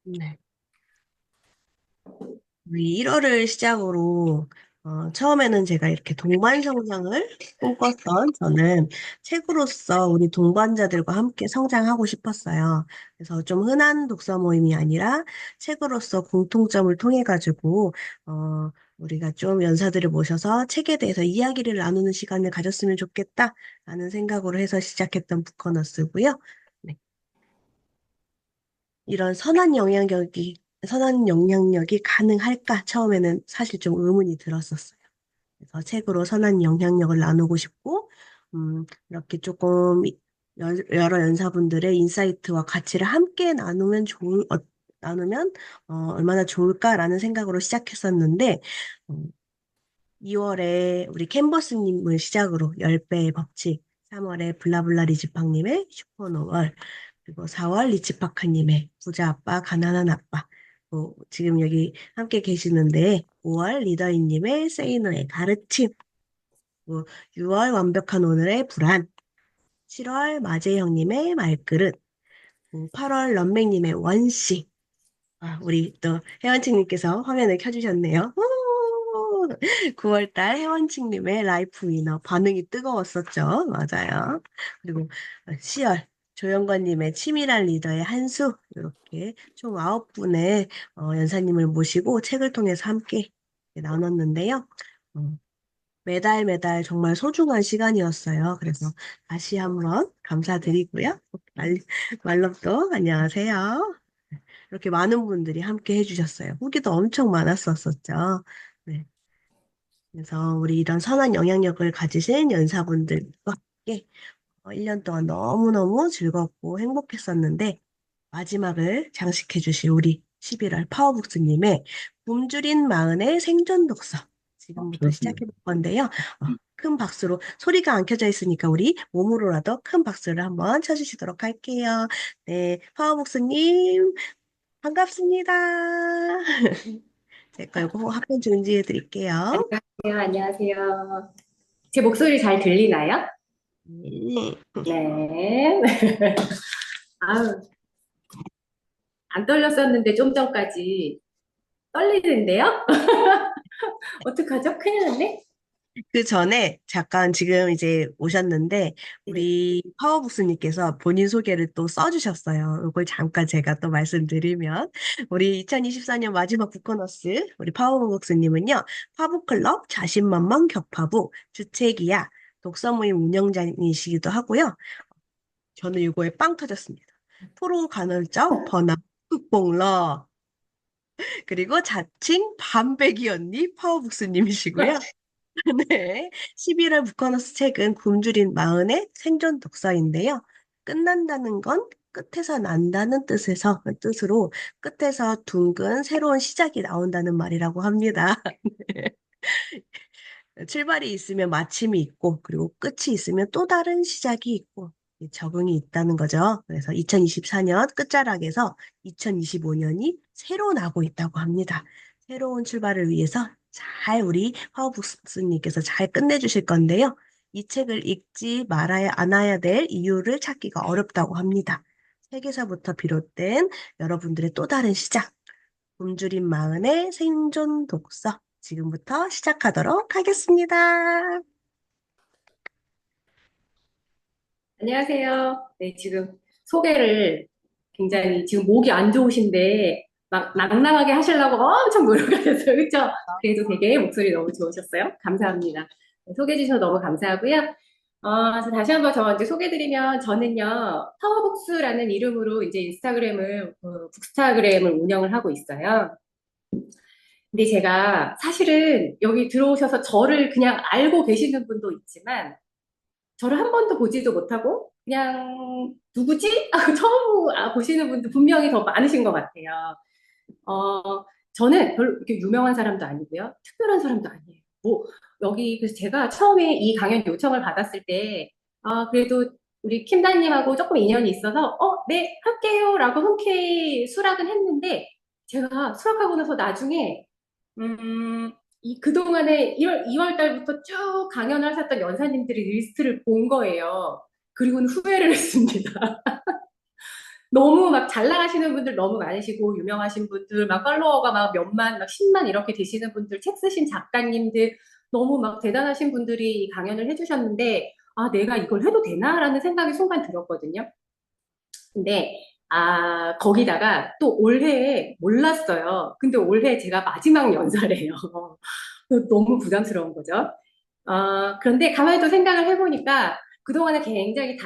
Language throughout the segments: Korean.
네. 우리 1월을 시작으로 처음에는 제가 이렇게 동반 성장을 꿈꿨던 저는 책으로서 우리 동반자들과 함께 성장하고 싶었어요. 그래서 좀 흔한 독서 모임이 아니라 책으로서 공통점을 통해 가지고 우리가 좀 연사들을 모셔서 책에 대해서 이야기를 나누는 시간을 가졌으면 좋겠다라는 생각으로 해서 시작했던 북커너스고요. 네. 이런 선한 영향력이 가능할까? 처음에는 사실 좀 의문이 들었었어요. 그래서 책으로 선한 영향력을 나누고 싶고, 이렇게 조금 여러 연사분들의 인사이트와 가치를 함께 나누면, 얼마나 좋을까라는 생각으로 시작했었는데, 2월에 우리 캔버스님을 시작으로 10배의 법칙, 3월에 블라블라 리즈팡님의 슈퍼노멀, 그리고 4월 리치파카님의 부자 아빠, 가난한 아빠, 지금 여기 함께 계시는데 5월 리더인님의 세이너의 가르침, 6월 완벽한 오늘의 불안, 7월 마재형님의 말그릇, 8월 런맹님의 원시, 우리 또 혜원庆님께서 화면을 켜주셨네요. 9월달 혜원庆님의 라이프 위너 반응이 뜨거웠었죠. 맞아요. 그리고 10월 조영관님의 치밀한 리더의 한수 이렇게 총 9분의 연사님을 모시고 책을 통해서 함께 나눴는데요. 어, 매달 매달 정말 소중한 시간이었어요. 그래서 다시 한번 감사드리고요. 말럽도 안녕하세요. 이렇게 많은 분들이 함께 해주셨어요. 후기도 엄청 많았었었죠. 네. 그래서 우리 이런 선한 영향력을 가지신 연사분들과 함께 1년 동안 너무너무 즐겁고 행복했었는데 마지막을 장식해 주실 우리 11월 파워북스님의 굶주린 마흔의 생존 독서 지금부터 시작해 좋습니다. 볼 건데요. 큰 박수로 소리가 안 켜져 있으니까 우리 몸으로라도 큰 박수를 한번 쳐주시도록 할게요. 네, 파워북스님 반갑습니다. 제가 이거 합본 중지해 드릴게요. 안녕하세요. 안녕하세요. 제 목소리 잘 들리나요? 네. 네. 아우, 안 떨렸었는데 좀 전까지 떨리는데요? 어떡하죠? 큰일 났네? 그 전에 잠깐 지금 이제 오셨는데 네. 우리 파워북스님께서 본인 소개를 또 써주셨어요. 이걸 잠깐 제가 또 말씀드리면 우리 2024년 마지막 북커너스 우리 파워북스님은요 파북클럽 자신만만 격파부 주책이야 독서 모임 운영자이시기도 하고요. 저는 이거에 빵 터졌습니다. 프로 간헐적 번아웃 극복러 그리고 자칭 반백이 언니 파워북스님이시고요. 네. 11월 북커너스 책은 굶주린 마흔의 생존 독서인데요. 끝난다는 건 끝에서 난다는 뜻으로 끝에서 둥근 새로운 시작이 나온다는 말이라고 합니다. 출발이 있으면 마침이 있고, 그리고 끝이 있으면 또 다른 시작이 있고, 이 적응이 있다는 거죠. 그래서 2024년 끝자락에서 2025년이 새로 나고 있다고 합니다. 새로운 출발을 위해서 잘 우리 화우북스님께서 잘 끝내주실 건데요. 이 책을 읽지 말아야 않아야 될 이유를 찾기가 어렵다고 합니다. 책에서부터 비롯된 여러분들의 또 다른 시작, 굶주린 마흔의 생존 독서. 지금부터 시작하도록 하겠습니다. 안녕하세요. 네, 지금 소개를 굉장히 지금 목이 안 좋으신데 막 낭낭하게 하시려고 엄청 노력하셨어요. 그렇죠? 그래도 되게 목소리 너무 좋으셨어요. 감사합니다. 네, 소개해 주셔서 너무 감사하고요. 그래서 다시 한번 저 이제 소개드리면 저는요, 파워북스라는 이름으로 이제 북스타그램을 운영을 하고 있어요. 근데 제가 사실은 여기 들어오셔서 저를 그냥 알고 계시는 분도 있지만 저를 한 번도 보지도 못하고 그냥 누구지? 처음 보시는 분도 분명히 더 많으신 것 같아요. 저는 별로 이렇게 유명한 사람도 아니고요. 특별한 사람도 아니에요. 뭐, 여기, 그래서 제가 처음에 이 강연 요청을 받았을 때, 그래도 우리 킴다님하고 조금 인연이 있어서, 네, 할게요. 라고 흔쾌히 수락은 했는데, 제가 수락하고 나서 나중에, 그동안에 2월 달부터 쭉 강연을 하셨던 연사님들의 리스트를 본 거예요. 그리고는 후회를 했습니다. 너무 막 잘 나가시는 분들 너무 많으시고, 유명하신 분들, 막 팔로워가 막 몇만, 막 10만 이렇게 되시는 분들, 책 쓰신 작가님들, 너무 막 대단하신 분들이 강연을 해주셨는데, 아, 내가 이걸 해도 되나라는 생각이 순간 들었거든요. 근데, 아, 거기다가 또 올해에 몰랐어요. 근데 올해 제가 마지막 연설이에요. 너무 부담스러운 거죠. 그런데 가만히 또 생각을 해보니까 그동안에 굉장히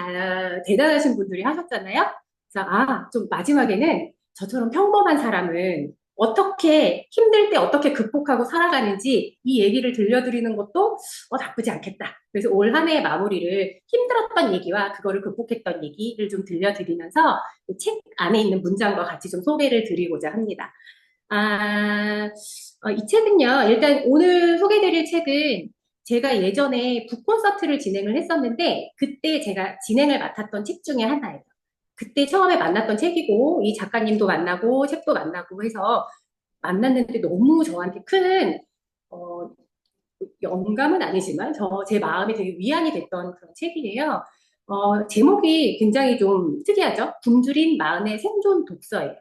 대단하신 분들이 하셨잖아요. 그래서, 아, 좀 마지막에는 저처럼 평범한 사람은 어떻게 힘들 때 어떻게 극복하고 살아가는지 이 얘기를 들려드리는 것도 나쁘지 않겠다. 그래서 올 한 해의 마무리를 힘들었던 얘기와 그거를 극복했던 얘기를 좀 들려드리면서 책 안에 있는 문장과 같이 좀 소개를 드리고자 합니다. 아, 이 책은요, 일단 오늘 소개드릴 책은 제가 예전에 북콘서트를 진행을 했었는데, 그때 제가 진행을 맡았던 책 중에 하나예요. 그때 처음에 만났던 책이고, 이 작가님도 만나고, 책도 만나고 해서 만났는데 너무 저한테 큰, 어, 영감은 아니지만, 제 마음이 되게 위안이 됐던 그런 책이에요. 제목이 굉장히 좀 특이하죠? 굶주린 마음의 생존 독서예요.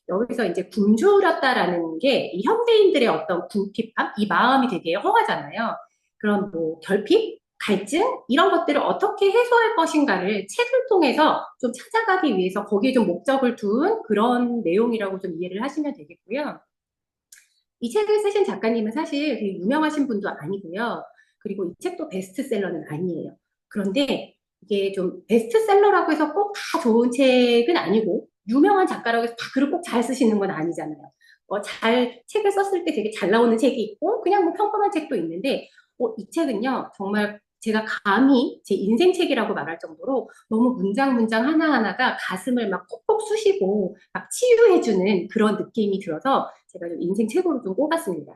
여기서 이제 굶주렸다라는 게 이 현대인들의 어떤 궁핍함, 이 마음이 되게 허하잖아요. 그런 뭐 결핍, 갈증 이런 것들을 어떻게 해소할 것인가를 책을 통해서 좀 찾아가기 위해서 거기에 좀 목적을 둔 그런 내용이라고 좀 이해를 하시면 되겠고요. 이 책을 쓰신 작가님은 사실 되게 유명하신 분도 아니고요. 그리고 이 책도 베스트셀러는 아니에요. 그런데 이게 좀 베스트셀러라고 해서 꼭 다 좋은 책은 아니고 유명한 작가라고 해서 다 글을 꼭 잘 쓰시는 건 아니잖아요. 책을 썼을 때 되게 잘 나오는 책이 있고 그냥 뭐 평범한 책도 있는데 이 책은요 정말 제가 감히 제 인생 책이라고 말할 정도로 너무 문장 문장 하나하나가 가슴을 막 콕콕 쑤시고 막 치유해주는 그런 느낌이 들어서 제가 좀 인생 책으로 좀 꼽았습니다.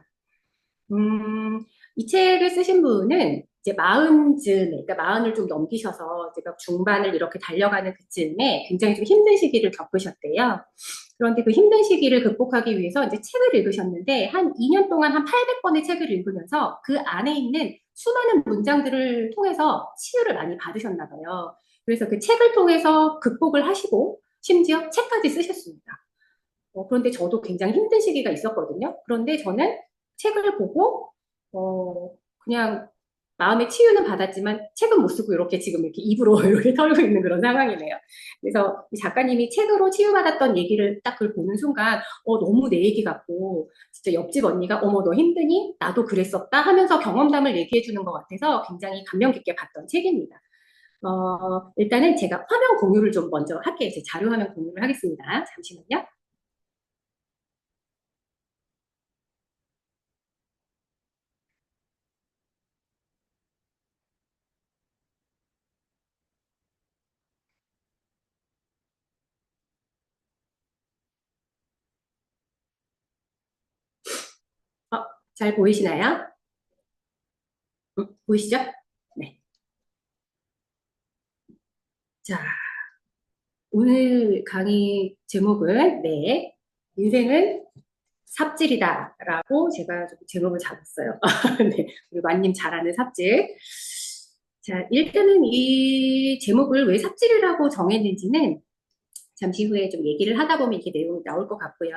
이 책을 쓰신 분은 이제 마흔쯤에, 그러니까 마흔을 좀 넘기셔서 제가 중반을 이렇게 달려가는 그쯤에 굉장히 좀 힘든 시기를 겪으셨대요. 그런데 그 힘든 시기를 극복하기 위해서 이제 책을 읽으셨는데 한 2년 동안 한 800권의 책을 읽으면서 그 안에 있는 수많은 문장들을 통해서 치유를 많이 받으셨나 봐요. 그래서 그 책을 통해서 극복을 하시고 심지어 책까지 쓰셨습니다. 그런데 저도 굉장히 힘든 시기가 있었거든요. 그런데 저는 책을 보고, 그냥 마음의 치유는 받았지만 책은 못 쓰고 이렇게 지금 이렇게 입으로 이렇게 털고 있는 그런 상황이네요. 그래서 이 작가님이 책으로 치유받았던 얘기를 딱 그걸 보는 순간, 너무 내 얘기 같고, 진짜 옆집 언니가, 어머, 너 힘드니? 나도 그랬었다 하면서 경험담을 얘기해 주는 것 같아서 굉장히 감명 깊게 봤던 책입니다. 일단은 제가 화면 공유를 좀 먼저 할게요. 제 자료 화면 공유를 하겠습니다. 잠시만요. 어, 잘 보이시나요? 보이시죠? 네. 자, 오늘 강의 제목은, 네, 인생은 삽질이다라고 제가 좀 제목을 잡았어요. 네, 우리 만님 잘 아는 삽질. 자, 일단은 이 제목을 왜 삽질이라고 정했는지는 잠시 후에 좀 얘기를 하다 보면 이렇게 내용이 나올 것 같고요.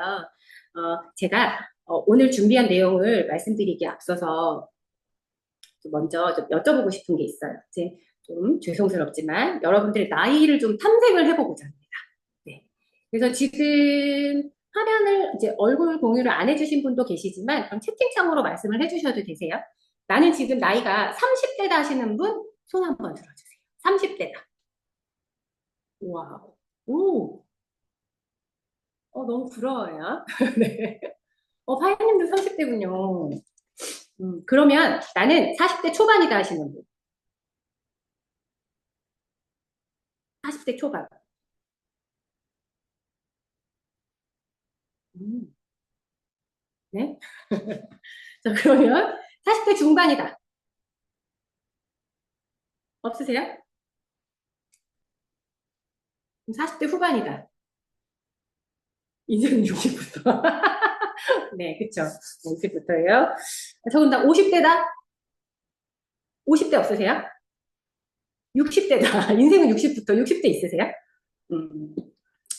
제가 오늘 준비한 내용을 말씀드리기에 앞서서 먼저 좀 여쭤보고 싶은 게 있어요. 이제 좀 죄송스럽지만 여러분들의 나이를 좀 탐색을 해보고자 합니다. 네. 그래서 지금 화면을 이제 얼굴 공유를 안 해주신 분도 계시지만 그럼 채팅창으로 말씀을 해주셔도 되세요. 나는 지금 나이가 30대다 하시는 분 손 한번 들어주세요. 30대다. 와우. 오, 너무 부러워요. 네. 파이님도 30대군요. 그러면 나는 40대 초반이다 하시는 분. 40대 초반. 음, 네. 자, 그러면 40대 중반이다. 없으세요? 그럼 40대 후반이다. 인생은 60부터. 네, 그쵸. 60부터예요. 더군다나 50대다? 50대 없으세요? 60대다. 인생은 60부터 60대 있으세요? 음.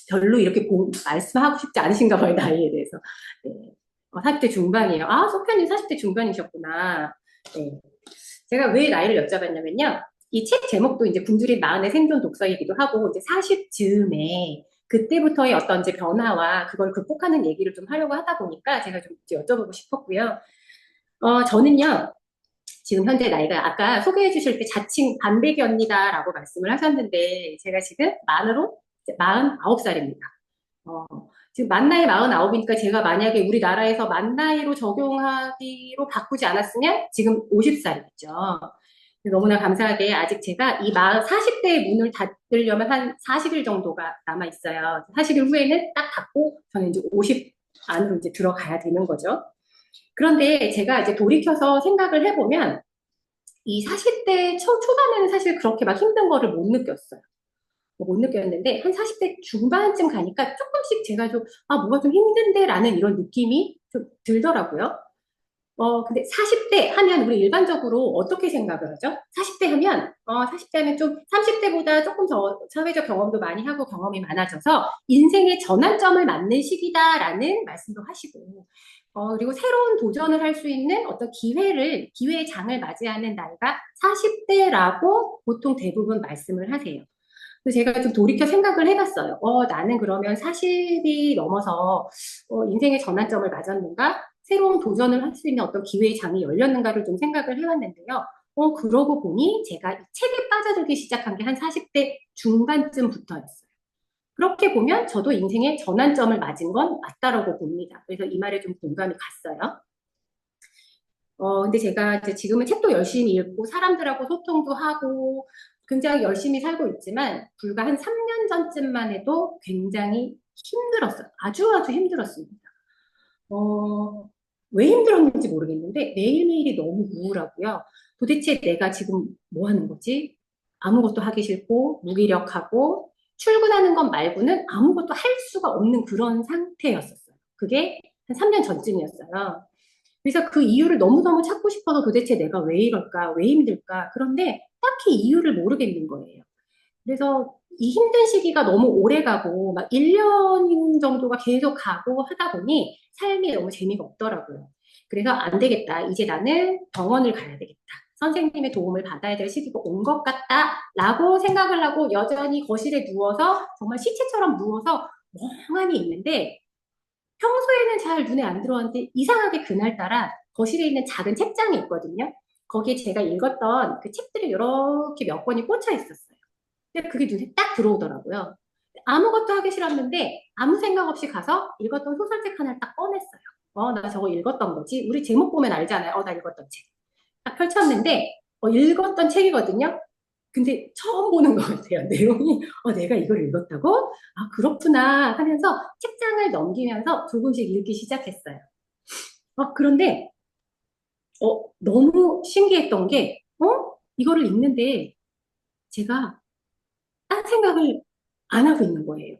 별로 이렇게 말씀하고 싶지 않으신가 봐요, 나이에 대해서. 네. 40대 중반이에요. 아, 소피아님 40대 중반이셨구나. 네. 제가 왜 나이를 여쭤봤냐면요. 이 책 제목도 이제 굶주린 마흔의 생존 독서이기도 하고, 이제 40 즈음에 그때부터의 어떤 이제 변화와 그걸 극복하는 얘기를 좀 하려고 하다 보니까 제가 좀 이제 여쭤보고 싶었고요. 저는요, 지금 현재 나이가 아까 소개해 주실 때 자칭 반백이 언니다라고 말씀을 하셨는데, 제가 지금 만으로 49살입니다. 어, 지금 만 나이 49이니까 제가 만약에 우리나라에서 만 나이로 적용하기로 바꾸지 않았으면 지금 50살이겠죠. 너무나 감사하게 아직 제가 이 40대의 문을 닫으려면 한 40일 정도가 남아 있어요. 40일 후에는 딱 닫고 저는 이제 50 안으로 이제 들어가야 되는 거죠. 그런데 제가 이제 돌이켜서 생각을 해보면 이 40대 초반에는 사실 그렇게 막 힘든 거를 못 느꼈어요. 못 느꼈는데 한 40대 중반쯤 가니까 조금씩 제가 좀 뭐가 좀 힘든데 라는 이런 느낌이 좀 들더라고요. 근데 40대 하면 우리 일반적으로 어떻게 생각을 하죠? 40대 하면 40대 하면 좀 30대보다 조금 더 사회적 경험도 많이 하고 경험이 많아져서 인생의 전환점을 맞는 시기다라는 말씀도 하시고 그리고 새로운 도전을 할 수 있는 어떤 기회의 장을 맞이하는 나이가 40대라고 보통 대부분 말씀을 하세요. 그래서 제가 좀 돌이켜 생각을 해봤어요. 나는 그러면 40이 넘어서 인생의 전환점을 맞았는가? 새로운 도전을 할 수 있는 어떤 기회의 장이 열렸는가를 좀 생각을 해봤는데요. 그러고 보니 제가 이 책에 빠져들기 시작한 게 한 40대 중반쯤부터였어요. 그렇게 보면 저도 인생의 전환점을 맞은 건 맞다라고 봅니다. 그래서 이 말에 좀 공감이 갔어요. 근데 제가 이제 지금은 책도 열심히 읽고 사람들하고 소통도 하고 굉장히 열심히 살고 있지만 불과 한 3년 전쯤만 해도 굉장히 힘들었어요. 아주 아주 힘들었습니다. 어, 왜 힘들었는지 모르겠는데 매일매일이 너무 우울하고요. 도대체 내가 지금 뭐 하는 거지? 아무것도 하기 싫고 무기력하고 출근하는 것 말고는 아무것도 할 수가 없는 그런 상태였었어요. 그게 한 3년 전쯤이었어요. 그래서 그 이유를 너무너무 찾고 싶어서 도대체 내가 왜 이럴까? 왜 힘들까? 그런데 딱히 이유를 모르겠는 거예요. 그래서 이 힘든 시기가 너무 오래 가고, 막 1년 정도가 계속 가고 하다 보니 삶이 너무 재미가 없더라고요. 그래서 안 되겠다. 이제 나는 병원을 가야 되겠다. 선생님의 도움을 받아야 될 시기가 온 것 같다. 라고 생각을 하고 여전히 거실에 누워서 정말 시체처럼 누워서 멍하니 있는데 평소에는 잘 눈에 안 들어왔는데 이상하게 그날따라 거실에 있는 작은 책장이 있거든요. 거기에 제가 읽었던 그 책들이 이렇게 몇 권이 꽂혀 있었어요. 근데 그게 눈에 딱 들어오더라고요. 아무것도 하기 싫었는데 아무 생각 없이 가서 읽었던 소설책 하나를 딱 꺼냈어요. 나 저거 읽었던 거지. 우리 제목 보면 알잖아요. 나 읽었던 책. 딱 펼쳤는데 읽었던 책이거든요. 근데 처음 보는 것 같아요. 내용이 내가 이걸 읽었다고? 아 그렇구나 하면서 책장을 넘기면서 조금씩 읽기 시작했어요. 그런데 너무 신기했던 게 이거를 읽는데 제가 딴 생각을 안 하고 있는 거예요.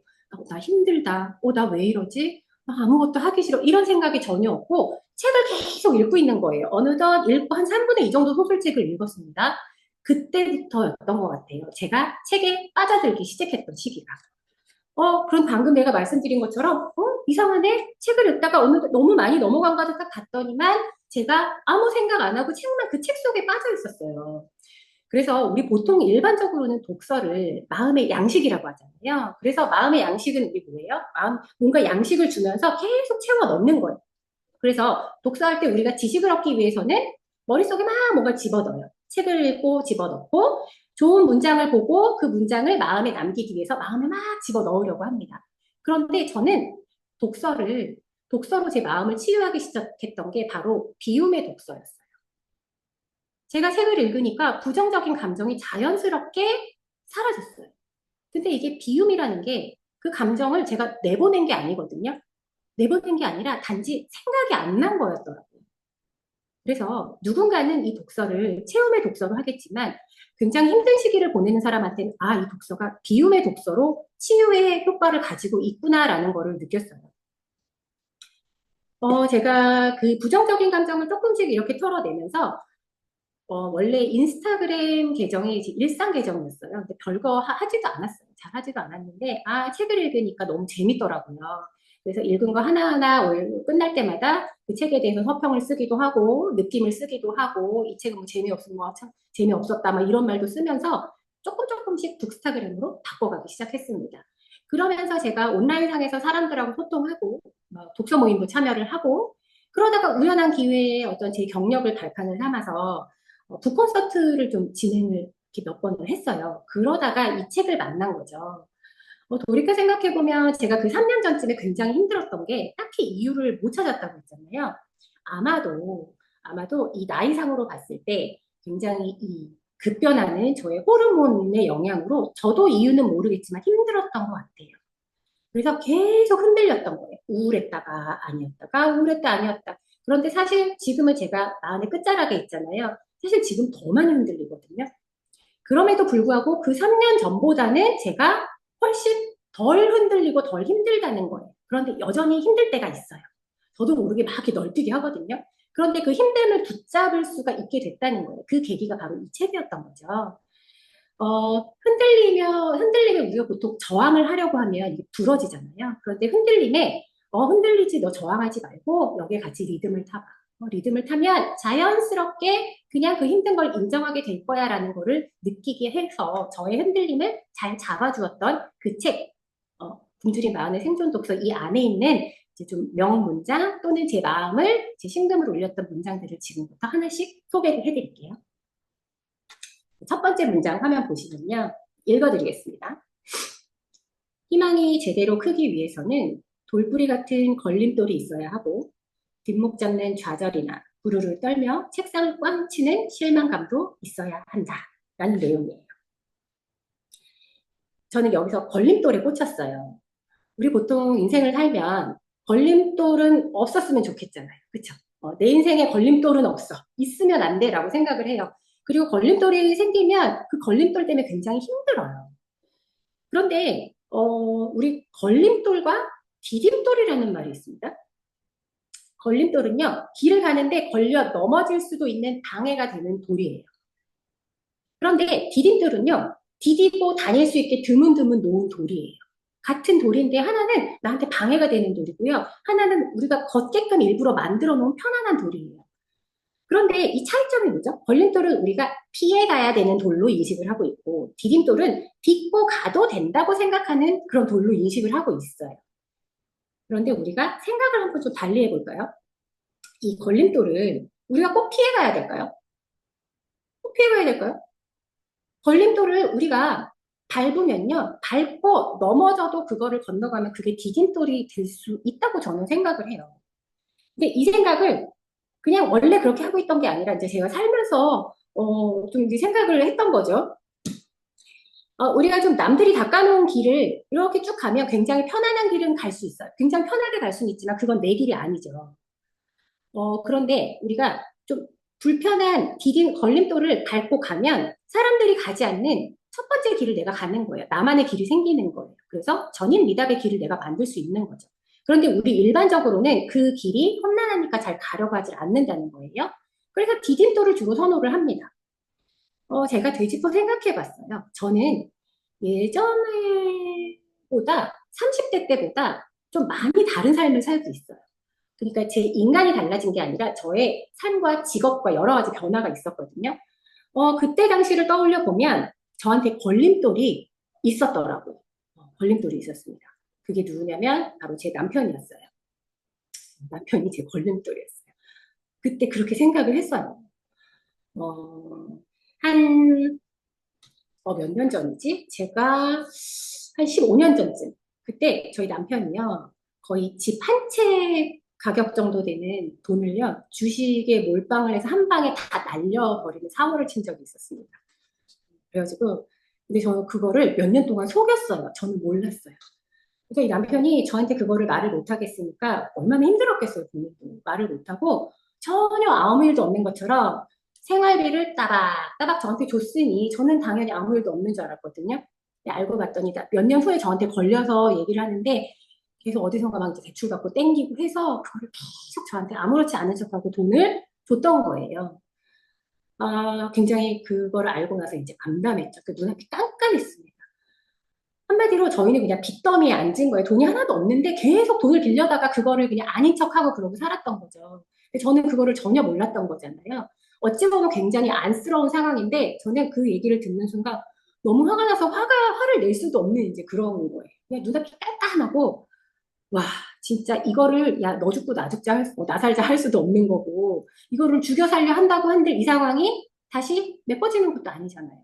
나 힘들다. 나 왜 이러지? 아무것도 하기 싫어. 이런 생각이 전혀 없고 책을 계속 읽고 있는 거예요. 어느덧 읽고 한 3분의 2 정도 소설책을 읽었습니다. 그때부터였던 것 같아요. 제가 책에 빠져들기 시작했던 시기가. 그럼 방금 내가 말씀드린 것처럼, 이상하네? 책을 읽다가 어느덧 너무 많이 넘어간 거를 딱 봤더니만 제가 아무 생각 안 하고 책만 그 책 속에 빠져 있었어요. 그래서 우리 보통 일반적으로는 독서를 마음의 양식이라고 하잖아요. 그래서 마음의 양식은 이게 뭐예요? 뭔가 양식을 주면서 계속 채워 넣는 거예요. 그래서 독서할 때 우리가 지식을 얻기 위해서는 머릿속에 막 뭔가 집어넣어요. 책을 읽고 집어넣고 좋은 문장을 보고 그 문장을 마음에 남기기 위해서 마음에 막 집어넣으려고 합니다. 그런데 저는 독서로 제 마음을 치유하기 시작했던 게 바로 비움의 독서였어요. 제가 책을 읽으니까 부정적인 감정이 자연스럽게 사라졌어요. 근데 이게 비움이라는 게 그 감정을 제가 내보낸 게 아니거든요. 내보낸 게 아니라 단지 생각이 안 난 거였더라고요. 그래서 누군가는 이 독서를 체험의 독서로 하겠지만 굉장히 힘든 시기를 보내는 사람한테는 이 독서가 비움의 독서로 치유의 효과를 가지고 있구나라는 거를 느꼈어요. 제가 그 부정적인 감정을 조금씩 이렇게 털어내면서 원래 인스타그램 계정이 이제 일상 계정이었어요. 근데 별거 하지도 않았어요. 잘 하지도 않았는데, 책을 읽으니까 너무 재밌더라고요. 그래서 읽은 거 하나하나 끝날 때마다 그 책에 대해서 서평을 쓰기도 하고, 느낌을 쓰기도 하고, 이 책은 뭐 재미없은 거, 참 재미없었다, 막 이런 말도 쓰면서 조금씩 북스타그램으로 바꿔가기 시작했습니다. 그러면서 제가 온라인상에서 사람들하고 소통하고, 독서 모임도 참여를 하고, 그러다가 우연한 기회에 어떤 제 경력을 발판을 삼아서 북콘서트를 좀 진행을 이렇게 몇 번을 했어요. 그러다가 이 책을 만난 거죠. 돌이켜 생각해보면 제가 그 3년 전쯤에 굉장히 힘들었던 게 딱히 이유를 못 찾았다고 했잖아요. 아마도, 아마도 이 나이상으로 봤을 때 굉장히 이 급변하는 저의 호르몬의 영향으로 저도 이유는 모르겠지만 힘들었던 것 같아요. 그래서 계속 흔들렸던 거예요. 우울했다가 아니었다가 우울했다 아니었다. 그런데 사실 지금은 제가 마흔의 끝자락에 있잖아요. 사실 지금 더 많이 흔들리거든요. 그럼에도 불구하고 그 3년 전보다는 제가 훨씬 덜 흔들리고 덜 힘들다는 거예요. 그런데 여전히 힘들 때가 있어요. 저도 모르게 막 이렇게 널뛰게 하거든요. 그런데 그 힘듦을 붙잡을 수가 있게 됐다는 거예요. 그 계기가 바로 이 책이었던 거죠. 흔들리면 우리가 보통 저항을 하려고 하면 이게 부러지잖아요. 그런데 흔들리지, 너 저항하지 말고 여기에 같이 리듬을 타봐. 리듬을 타면 자연스럽게 그냥 그 힘든 걸 인정하게 될 거야 라는 거를 느끼게 해서 저의 흔들림을 잘 잡아주었던 그 책, 굶주린 마흔의 생존 독서 이 안에 있는 이제 좀 명문장 또는 제 마음을 제 심금을 울렸던 문장들을 지금부터 하나씩 소개를 해드릴게요. 첫 번째 문장 화면 보시면요. 읽어드리겠습니다. 희망이 제대로 크기 위해서는 돌뿌리 같은 걸림돌이 있어야 하고 뒷목 잡는 좌절이나 부르르 떨며 책상을 꽝 치는 실망감도 있어야 한다. 라는 내용이에요. 저는 여기서 걸림돌에 꽂혔어요. 우리 보통 인생을 살면 걸림돌은 없었으면 좋겠잖아요. 그쵸? 내 인생에 걸림돌은 없어. 있으면 안 돼라고 생각을 해요. 그리고 걸림돌이 생기면 그 걸림돌 때문에 굉장히 힘들어요. 그런데 우리 걸림돌과 디딤돌이라는 말이 있습니다. 걸림돌은요, 길을 가는데 걸려 넘어질 수도 있는 방해가 되는 돌이에요. 그런데 디딤돌은요, 디디고 다닐 수 있게 드문드문 놓은 돌이에요. 같은 돌인데 하나는 나한테 방해가 되는 돌이고요. 하나는 우리가 걷게끔 일부러 만들어 놓은 편안한 돌이에요. 그런데 이 차이점이 뭐죠? 걸림돌은 우리가 피해 가야 되는 돌로 인식을 하고 있고, 디딤돌은 딛고 가도 된다고 생각하는 그런 돌로 인식을 하고 있어요. 그런데 우리가 생각을 한번 좀 달리 해볼까요? 이 걸림돌을 우리가 꼭 피해 가야 될까요? 꼭 피해 가야 될까요? 걸림돌을 우리가 밟으면요, 밟고 넘어져도 그거를 건너가면 그게 디딤돌이 될 수 있다고 저는 생각을 해요. 근데 이 생각을 그냥 원래 그렇게 하고 있던 게 아니라 이제 제가 살면서 좀 이제 생각을 했던 거죠. 우리가 좀 남들이 닦아놓은 길을 이렇게 쭉 가면 굉장히 편안한 길은 갈 수 있어요. 굉장히 편하게 갈 수는 있지만 그건 내 길이 아니죠. 그런데 우리가 좀 불편한 걸림돌을 밟고 가면 사람들이 가지 않는 첫 번째 길을 내가 가는 거예요. 나만의 길이 생기는 거예요. 그래서 전인 미답의 길을 내가 만들 수 있는 거죠. 그런데 우리 일반적으로는 그 길이 험난하니까 잘 가려고 하지 않는다는 거예요. 그래서 디딤돌을 주로 선호를 합니다. 제가 되짚어 생각해 봤어요. 저는 예전에 보다 30대 때보다 좀 많이 다른 삶을 살고 있어요. 그러니까 제 인간이 달라진 게 아니라 저의 삶과 직업과 여러 가지 변화가 있었거든요. 그때 당시를 떠올려 보면 저한테 걸림돌이 있었더라고요. 걸림돌이 있었습니다. 그게 누구냐면 바로 제 남편이었어요. 남편이 제 걸림돌이었어요. 그때 그렇게 생각을 했어요. 한, 몇 년 전이지? 제가 한 15년 전쯤. 그때 저희 남편이요. 거의 집 한 채 가격 정도 되는 돈을요. 주식에 몰빵을 해서 한 방에 다 날려버리는 사고를 친 적이 있었습니다. 그래가지고, 근데 저는 그거를 몇 년 동안 속였어요. 저는 몰랐어요. 그래서 이 남편이 저한테 그거를 말을 못하겠으니까 얼마나 힘들었겠어요, 본인도. 말을 못하고 전혀 아무 일도 없는 것처럼 생활비를 따박따박 저한테 줬으니 저는 당연히 아무 일도 없는 줄 알았거든요. 근데 알고 봤더니 몇 년 후에 저한테 걸려서 얘기를 하는데 계속 어디선가 막 이제 대출 받고 땡기고 해서 그거를 계속 저한테 아무렇지 않은 척하고 돈을 줬던 거예요. 굉장히 그거를 알고 나서 이제 암담했죠. 그 눈앞이 깜깜했습니다. 한마디로 저희는 그냥 빚더미에 앉은 거예요. 돈이 하나도 없는데 계속 돈을 빌려다가 그거를 그냥 아닌 척하고 그러고 살았던 거죠. 근데 저는 그거를 전혀 몰랐던 거잖아요. 어찌 보면 굉장히 안쓰러운 상황인데 저는 그 얘기를 듣는 순간 너무 화가 나서 화를 낼 수도 없는 이제 그런 거예요. 그냥 눈앞이 깜깜하고 와, 진짜 이거를, 야, 너 죽고 나 죽자, 나 살자 할 수도 없는 거고, 이거를 죽여 살려 한다고 한들 이 상황이 다시 메꿔지는 것도 아니잖아요.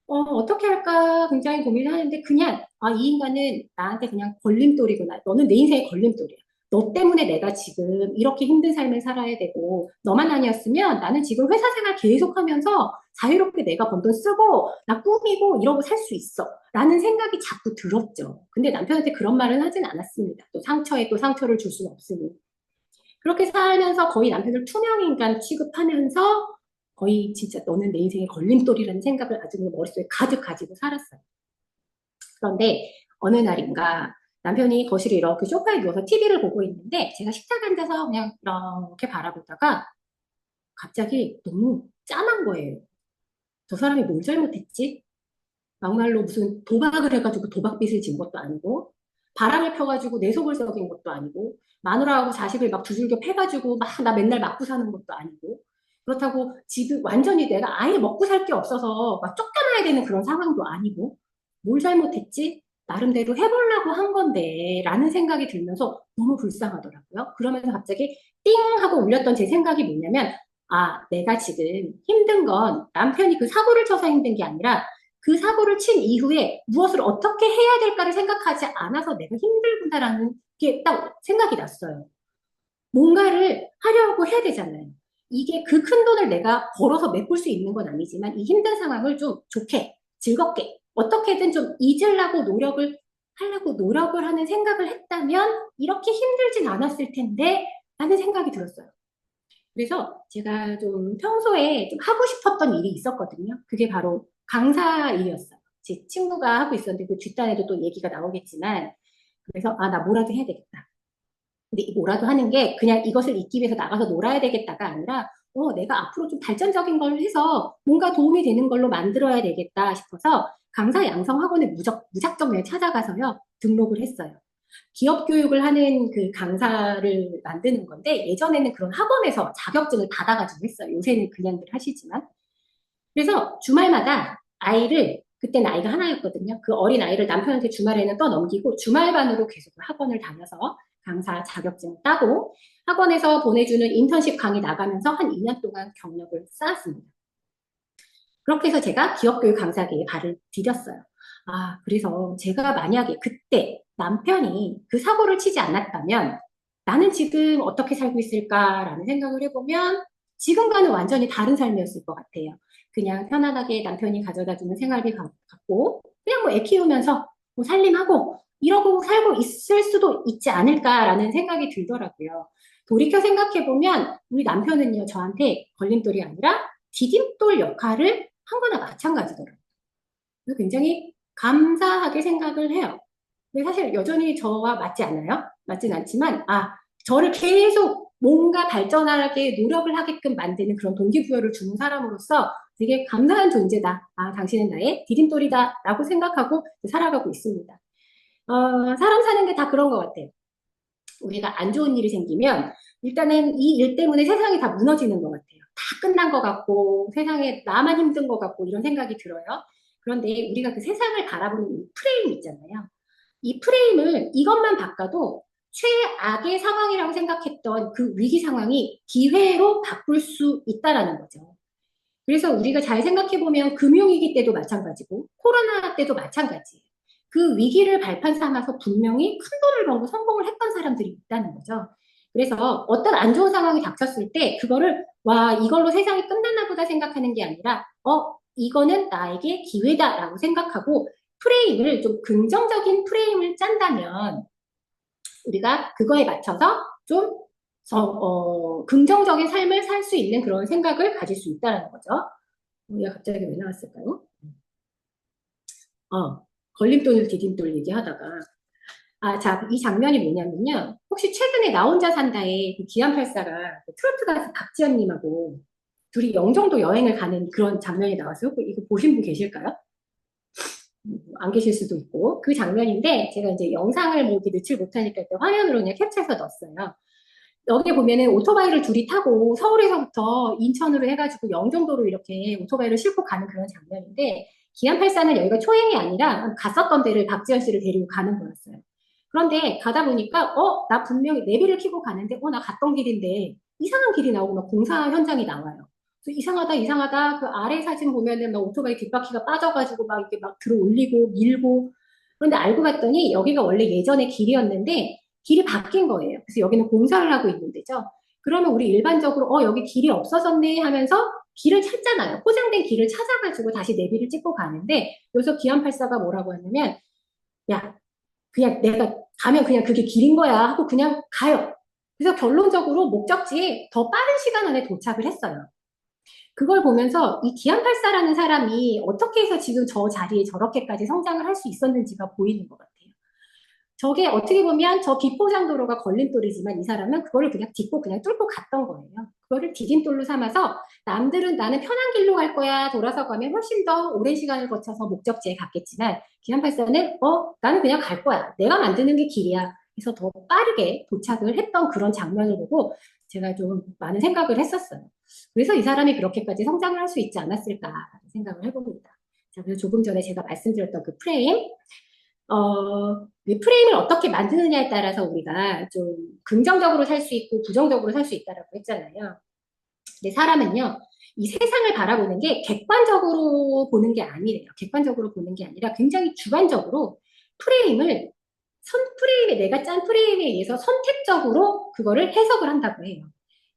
어떻게 할까 굉장히 고민을 하는데 그냥 이 인간은 나한테 그냥 걸림돌이구나. 너는 내 인생의 걸림돌이야. 너 때문에 내가 지금 이렇게 힘든 삶을 살아야 되고 너만 아니었으면 나는 지금 회사 생활 계속하면서 자유롭게 내가 번 돈 쓰고 나 꾸미고 이러고 살 수 있어. 라는 생각이 자꾸 들었죠. 근데 남편한테 그런 말은 하진 않았습니다. 또 상처에 또 상처를 줄 수는 없으니. 그렇게 살면서 거의 남편을 투명인간 취급하면서 거의 진짜 너는 내 인생의 걸림돌이라는 생각을 아주 머릿속에 가득 가지고 살았어요. 그런데 어느 날인가 남편이 거실에 이렇게 소파에 누워서 TV를 보고 있는데 제가 식탁에 앉아서 그냥 이렇게 바라보다가 갑자기 너무 짠한 거예요. 저 사람이 뭘 잘못했지? 막말로 무슨 도박을 해가지고 도박빚을 진 것도 아니고 바람을 펴가지고 내 속을 썩인 것도 아니고 마누라하고 자식을 막 두들겨 패가지고 막 나 맨날 맞고 사는 것도 아니고 그렇다고 지금 완전히 내가 아예 먹고 살 게 없어서 막 쫓겨나야 되는 그런 상황도 아니고 뭘 잘못했지? 나름대로 해보려고 한 건데 라는 생각이 들면서 너무 불쌍하더라고요. 그러면서 갑자기 띵 하고 울렸던 제 생각이 뭐냐면 내가 지금 힘든 건 남편이 그 사고를 쳐서 힘든 게 아니라 그 사고를 친 이후에 무엇을 어떻게 해야 될까를 생각하지 않아서 내가 힘들구나라는 게 딱 생각이 났어요. 뭔가를 하려고 해야 되잖아요. 이게 그 큰 돈을 내가 벌어서 메꿀 수 있는 건 아니지만 이 힘든 상황을 좀 좋게, 즐겁게, 어떻게든 좀 잊으려고 하려고 노력을 하는 생각을 했다면 이렇게 힘들진 않았을 텐데 라는 생각이 들었어요. 그래서 제가 좀 평소에 좀 하고 싶었던 일이 있었거든요. 그게 바로 강사 일이었어요. 제 친구가 하고 있었는데 그 뒷단에도 또 얘기가 나오겠지만 그래서 나 뭐라도 해야 되겠다. 근데 이 뭐라도 하는 게 그냥 이것을 잊기 위해서 나가서 놀아야 되겠다가 아니라 내가 앞으로 좀 발전적인 걸 해서 뭔가 도움이 되는 걸로 만들어야 되겠다 싶어서 강사 양성 학원에 무작정 그냥 찾아가서요 등록을 했어요. 기업 교육을 하는 그 강사를 만드는 건데 예전에는 그런 학원에서 자격증을 받아가지고 했어요. 요새는 그냥들 하시지만. 그래서 주말마다 아이를 그때 나이가 하나였거든요. 그 어린 아이를 남편한테 주말에는 떠넘기고 주말반으로 계속 학원을 다녀서 강사 자격증을 따고 학원에서 보내주는 인턴십 강의 나가면서 한 2년 동안 경력을 쌓았습니다. 그렇게 해서 제가 기업교육 강사계에 발을 디뎠어요. 그래서 제가 만약에 그때 남편이 그 사고를 치지 않았다면 나는 지금 어떻게 살고 있을까라는 생각을 해보면 지금과는 완전히 다른 삶이었을 것 같아요. 그냥 편안하게 남편이 가져다주는 생활비 갖고 그냥 뭐 애 키우면서 뭐 살림하고 이러고 살고 있을 수도 있지 않을까라는 생각이 들더라고요. 돌이켜 생각해보면 우리 남편은요 저한테 걸림돌이 아니라 디딤돌 역할을 한 거나 마찬가지더라고요. 그래서 굉장히 감사하게 생각을 해요. 근데 사실 여전히 저와 맞지 않아요? 맞진 않지만, 저를 계속 뭔가 발전하게 노력을 하게끔 만드는 그런 동기부여를 주는 사람으로서 되게 감사한 존재다. 당신은 나의 디딤돌이다. 라고 생각하고 살아가고 있습니다. 사람 사는 게 다 그런 것 같아요. 우리가 안 좋은 일이 생기면 일단은 이 일 때문에 세상이 다 무너지는 것 같아요. 다 끝난 것 같고 세상에 나만 힘든 것 같고 이런 생각이 들어요. 그런데 우리가 그 세상을 바라보는 이 프레임 있잖아요. 이 프레임을 이것만 바꿔도 최악의 상황이라고 생각했던 그 위기 상황이 기회로 바꿀 수 있다라는 거죠. 그래서 우리가 잘 생각해보면 금융위기 때도 마찬가지고 코로나 때도 마찬가지예요. 그 위기를 발판 삼아서 분명히 큰 돈을 벌고 성공을 했던 사람들이 있다는 거죠. 그래서 어떤 안 좋은 상황이 닥쳤을 때 그거를 이걸로 세상이 끝났나 보다 생각하는 게 아니라 이거는 나에게 기회다라고 생각하고 프레임을 좀 긍정적인 프레임을 짠다면 우리가 그거에 맞춰서 좀 긍정적인 삶을 살 수 있는 그런 생각을 가질 수 있다는 거죠. 우리가 갑자기 왜 나왔을까요? 걸림돌 디딤돌 얘기하다가 자, 이 장면이 뭐냐면요. 혹시 최근에 나 혼자 산다에 그 기안84가 트로트 가수 박지현님하고 둘이 영종도 여행을 가는 그런 장면이 나왔어요. 이거 보신 분 계실까요? 안 계실 수도 있고. 그 장면인데, 제가 이제 영상을 뭐 이렇게 넣질 못하니까 일단 화면으로 그냥 캡처해서 넣었어요. 여기 보면은 오토바이를 둘이 타고 서울에서부터 인천으로 해가지고 영종도로 이렇게 오토바이를 싣고 가는 그런 장면인데, 기안84는 여기가 초행이 아니라 갔었던 데를 박지현 씨를 데리고 가는 거였어요. 그런데 가다 보니까, 나 분명히 내비를 켜고 가는데, 나 갔던 길인데, 이상한 길이 나오고 막 공사 현장이 나와요. 그래서 이상하다, 이상하다. 그 아래 사진 보면은 막 오토바이 뒷바퀴가 빠져가지고 막 이렇게 막 들어 올리고 밀고. 그런데 알고 봤더니 여기가 원래 예전의 길이었는데, 길이 바뀐 거예요. 그래서 여기는 공사를 하고 있는 데죠. 그러면 우리 일반적으로 여기 길이 없어졌네 하면서 길을 찾잖아요. 포장된 길을 찾아가지고 다시 내비를 찍고 가는데 여기서 기안84가 뭐라고 하냐면 야 그냥 내가 가면 그냥 그게 길인 거야 하고 그냥 가요. 그래서 결론적으로 목적지에 더 빠른 시간 안에 도착을 했어요. 그걸 보면서 이 기안84라는 사람이 어떻게 해서 지금 저 자리에 저렇게까지 성장을 할 수 있었는지가 보이는 것 같아요. 저게 어떻게 보면 저 비포장도로가 걸림돌이지만 이 사람은 그거를 그냥 딛고 그냥 뚫고 갔던 거예요. 그거를 디딤돌로 삼아서 남들은 나는 편한 길로 갈 거야 돌아서 가면 훨씬 더 오랜 시간을 거쳐서 목적지에 갔겠지만 기안84는 나는 그냥 갈 거야. 내가 만드는 게 길이야. 그래서 더 빠르게 도착을 했던 그런 장면을 보고 제가 좀 많은 생각을 했었어요. 그래서 이 사람이 그렇게까지 성장을 할 수 있지 않았을까 생각을 해봅니다. 자, 그래서 조금 전에 제가 말씀드렸던 그 프레임, 이 프레임을 어떻게 만드느냐에 따라서 우리가 좀 긍정적으로 살 수 있고 부정적으로 살 수 있다라고 했잖아요. 근데 사람은요, 이 세상을 바라보는 게 객관적으로 보는 게 아니래요. 객관적으로 보는 게 아니라 굉장히 주관적으로 프레임을 프레임에 내가 짠 프레임에 의해서 선택적으로 그거를 해석을 한다고 해요.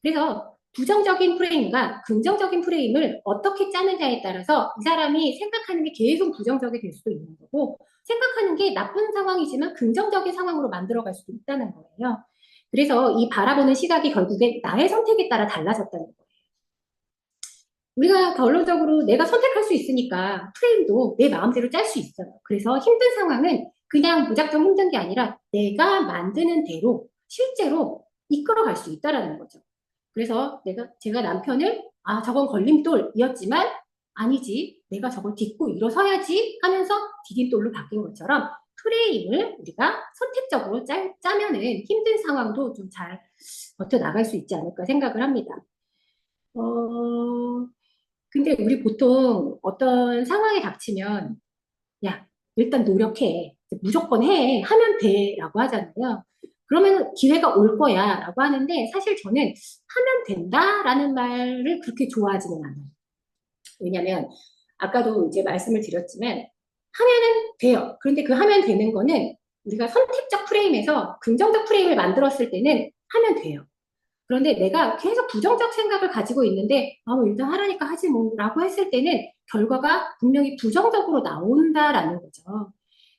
그래서 부정적인 프레임과 긍정적인 프레임을 어떻게 짜느냐에 따라서 이 사람이 생각하는 게 계속 부정적이 될 수도 있는 거고 생각하는 게 나쁜 상황이지만 긍정적인 상황으로 만들어갈 수도 있다는 거예요. 그래서 이 바라보는 시각이 결국엔 나의 선택에 따라 달라졌다는 거예요. 우리가 결론적으로 내가 선택할 수 있으니까 프레임도 내 마음대로 짤 수 있어요. 그래서 힘든 상황은 그냥 무작정 힘든 게 아니라 내가 만드는 대로 실제로 이끌어갈 수 있다라는 거죠. 그래서 제가 남편을 저건 걸림돌이었지만 아니지 내가 저걸 딛고 일어서야지 하면서 디딤돌로 바뀐 것처럼 프레임을 우리가 선택적으로 짜면은 힘든 상황도 좀 잘 버텨나갈 수 있지 않을까 생각을 합니다. 어, 근데 우리 보통 어떤 상황에 닥치면, 야, 일단 노력해. 무조건 해. 하면 돼. 라고 하잖아요. 그러면 기회가 올 거야. 라고 하는데, 사실 저는 하면 된다. 라는 말을 그렇게 좋아하지는 않아요. 왜냐면, 아까도 이제 말씀을 드렸지만, 하면은 돼요. 그런데 그 하면 되는 거는 우리가 선택적 프레임에서 긍정적 프레임을 만들었을 때는 하면 돼요. 그런데 내가 계속 부정적 생각을 가지고 있는데, 뭐 일단 하라니까 하지 뭐, 라고 했을 때는 결과가 분명히 부정적으로 나온다라는 거죠.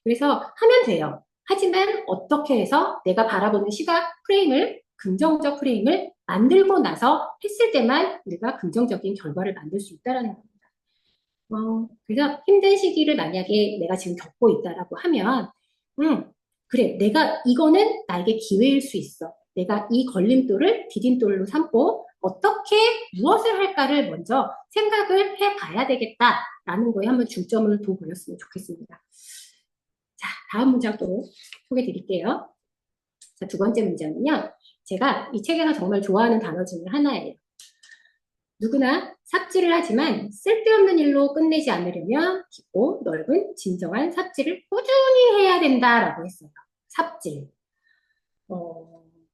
그래서 하면 돼요. 하지만 어떻게 해서 내가 바라보는 시각 프레임을, 긍정적 프레임을 만들고 나서 했을 때만 우리가 긍정적인 결과를 만들 수 있다라는 겁니다. 그래서 힘든 시기를 만약에 내가 지금 겪고 있다라고 하면, 그래, 내가 이거는 나에게 기회일 수 있어. 내가 이 걸림돌을 디딤돌로 삼고 어떻게 무엇을 할까를 먼저 생각을 해봐야 되겠다라는 거에 한번 중점을 둬보셨으면 좋겠습니다. 자, 다음 문장 또 소개해 드릴게요. 자, 두 번째 문장은요. 제가 이 책에서 정말 좋아하는 단어 중에 하나예요. 누구나 삽질을 하지만 쓸데없는 일로 끝내지 않으려면 깊고 넓은 진정한 삽질을 꾸준히 해야 된다라고 했어요. 삽질.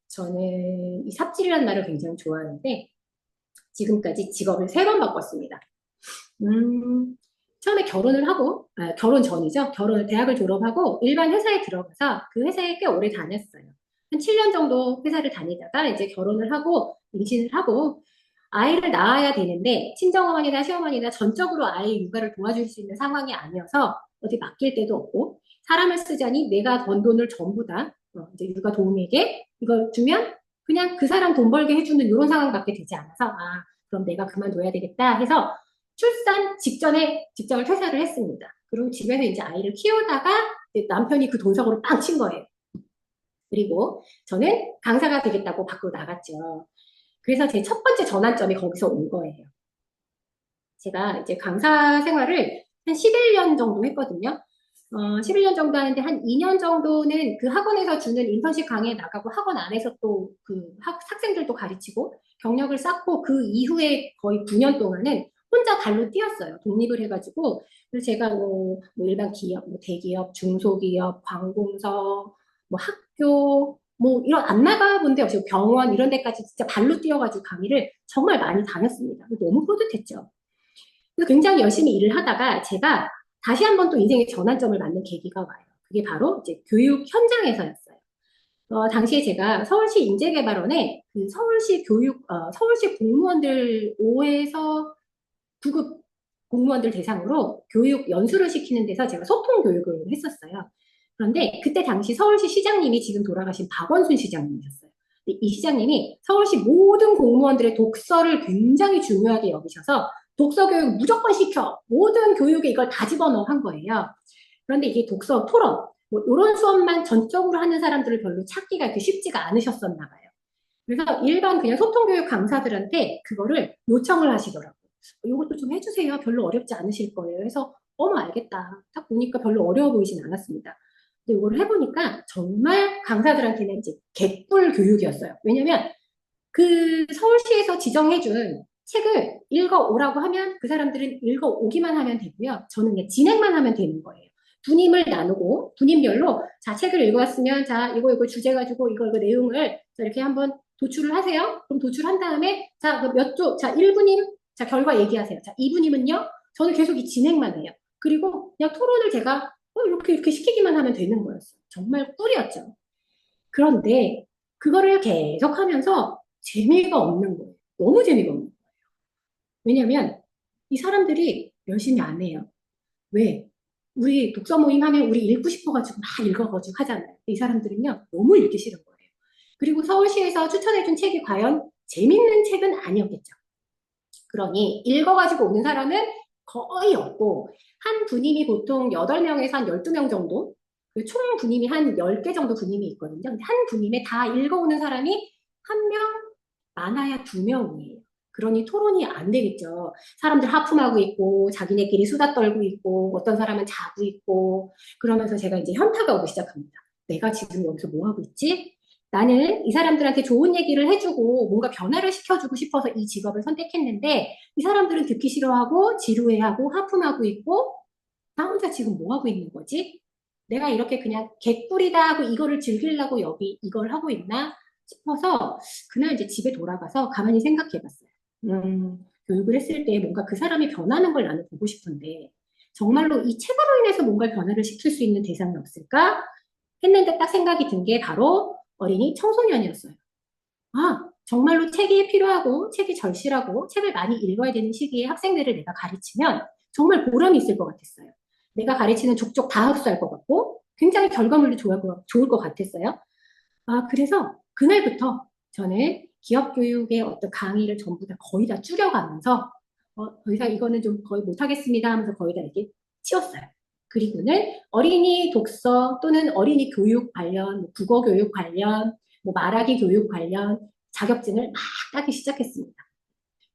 저는 이 삽질이라는 말을 굉장히 좋아하는데 지금까지 직업을 3번 바꿨습니다. 처음에 결혼을 하고, 결혼 전이죠. 대학을 졸업하고 일반 회사에 들어가서 그 회사에 꽤 오래 다녔어요. 한 7년 정도 회사를 다니다가 이제 결혼을 하고 임신을 하고 아이를 낳아야 되는데 친정어머니나 시어머니나 전적으로 아이 육아를 도와줄 수 있는 상황이 아니어서 어디 맡길 데도 없고 사람을 쓰자니 내가 번 돈을 전부 다 이제 육아 도우미에게 이걸 주면 그냥 그 사람 돈 벌게 해주는 이런 상황밖에 되지 않아서 그럼 내가 그만둬야 되겠다 해서 출산 직전에 직장을 퇴사를 했습니다. 그리고 집에서 이제 아이를 키우다가 이제 남편이 그 돈석으로 빵 친 거예요. 그리고 저는 강사가 되겠다고 밖으로 나갔죠. 그래서 제 첫 번째 전환점이 거기서 온 거예요. 제가 이제 강사 생활을 한 11년 정도 했거든요. 11년 정도 하는데 한 2년 정도는 그 학원에서 주는 인턴십 강의에 나가고 학원 안에서 또 그 학생들도 가르치고 경력을 쌓고 그 이후에 거의 9년 동안은 혼자 발로 뛰었어요. 독립을 해가지고. 그래서 제가 뭐 일반 기업, 뭐 대기업, 중소기업, 관공서, 뭐 학교, 뭐 이런 안 나가본 데 없이 병원 이런 데까지 진짜 발로 뛰어가지고 강의를 정말 많이 다녔습니다. 너무 뿌듯했죠. 그래서 굉장히 열심히 일을 하다가 제가 다시 한번 또 인생의 전환점을 맞는 계기가 와요. 그게 바로 이제 교육 현장에서였어요. 당시에 제가 서울시 인재개발원에 그 서울시 공무원들 5에서 9급 공무원들 대상으로 교육 연수를 시키는 데서 제가 소통 교육을 했었어요. 그런데 그때 당시 서울시 시장님이 지금 돌아가신 박원순 시장님이셨어요. 이 시장님이 서울시 모든 공무원들의 독서를 굉장히 중요하게 여기셔서 독서 교육 무조건 시켜. 모든 교육에 이걸 다 집어넣어 한 거예요. 그런데 이게 독서 토론, 뭐 이런 수업만 전적으로 하는 사람들을 별로 찾기가 이렇게 쉽지가 않으셨었나 봐요. 그래서 일반 그냥 소통교육 강사들한테 그거를 요청을 하시더라고요. 이것도 좀 해주세요. 별로 어렵지 않으실 거예요. 그래서 어머 알겠다. 딱 보니까 별로 어려워 보이진 않았습니다. 근데 이거를 해보니까 정말 강사들한테는 이제 개꿀 교육이었어요. 왜냐면 그 서울시에서 지정해준 책을 읽어오라고 하면 그 사람들은 읽어오기만 하면 되고요. 저는 그냥 진행만 하면 되는 거예요. 분임을 나누고 분임별로 자 책을 읽어왔으면 자 이거 주제 가지고 이거 내용을 자, 이렇게 한번 도출을 하세요. 그럼 도출한 다음에 자 몇 조, 자 1분임 자 결과 얘기하세요. 자 2분임은요. 저는 계속 이 진행만 해요. 그리고 그냥 토론을 제가 이렇게 시키기만 하면 되는 거였어요. 정말 꿀이었죠. 그런데 그거를 계속 하면서 재미가 없는 거예요. 너무 재미가 없는 거예요. 왜냐면 이 사람들이 열심히 안 해요. 왜? 우리 독서 모임 하면 우리 읽고 싶어가지고 막 읽어가지고 하잖아요. 이 사람들은요, 너무 읽기 싫은 거예요. 그리고 서울시에서 추천해준 책이 과연 재밌는 책은 아니었겠죠. 그러니 읽어가지고 오는 사람은 거의 없고, 한 분임이 보통 8명에서 한 12명 정도? 총 분임이 한 10개 정도 분임이 있거든요. 근데 한 분임에 다 읽어오는 사람이 한 명, 많아야 2명이에요. 그러니 토론이 안 되겠죠. 사람들 하품하고 있고, 자기네끼리 수다 떨고 있고, 어떤 사람은 자고 있고, 그러면서 제가 이제 현타가 오기 시작합니다. 내가 지금 여기서 뭐 하고 있지? 나는 이 사람들한테 좋은 얘기를 해주고 뭔가 변화를 시켜주고 싶어서 이 직업을 선택했는데 이 사람들은 듣기 싫어하고 지루해하고 하품하고 있고 나 혼자 지금 뭐 하고 있는 거지? 내가 이렇게 그냥 개꿀이다 하고 이거를 즐기려고 여기 이걸 하고 있나 싶어서 그날 이제 집에 돌아가서 가만히 생각해 봤어요. 교육을 했을 때 뭔가 그 사람이 변하는 걸 나는 보고 싶은데 정말로 이 책으로 인해서 뭔가 변화를 시킬 수 있는 대상이 없을까? 했는데 딱 생각이 든 게 바로 어린이 청소년이었어요. 아, 정말로 책이 필요하고 책이 절실하고 책을 많이 읽어야 되는 시기에 학생들을 내가 가르치면 정말 보람이 있을 것 같았어요. 내가 가르치는 족족 다 흡수할 것 같고 굉장히 결과물도 좋을 것 같았어요. 아, 그래서 그날부터 저는 기업 교육의 어떤 강의를 전부 다 거의 다 줄여가면서 더 이상 이거는 좀 거의 못하겠습니다 하면서 거의 다 이렇게 치웠어요. 그리고는 어린이 독서 또는 어린이 교육 관련, 뭐 국어 교육 관련, 뭐 말하기 교육 관련 자격증을 막 따기 시작했습니다.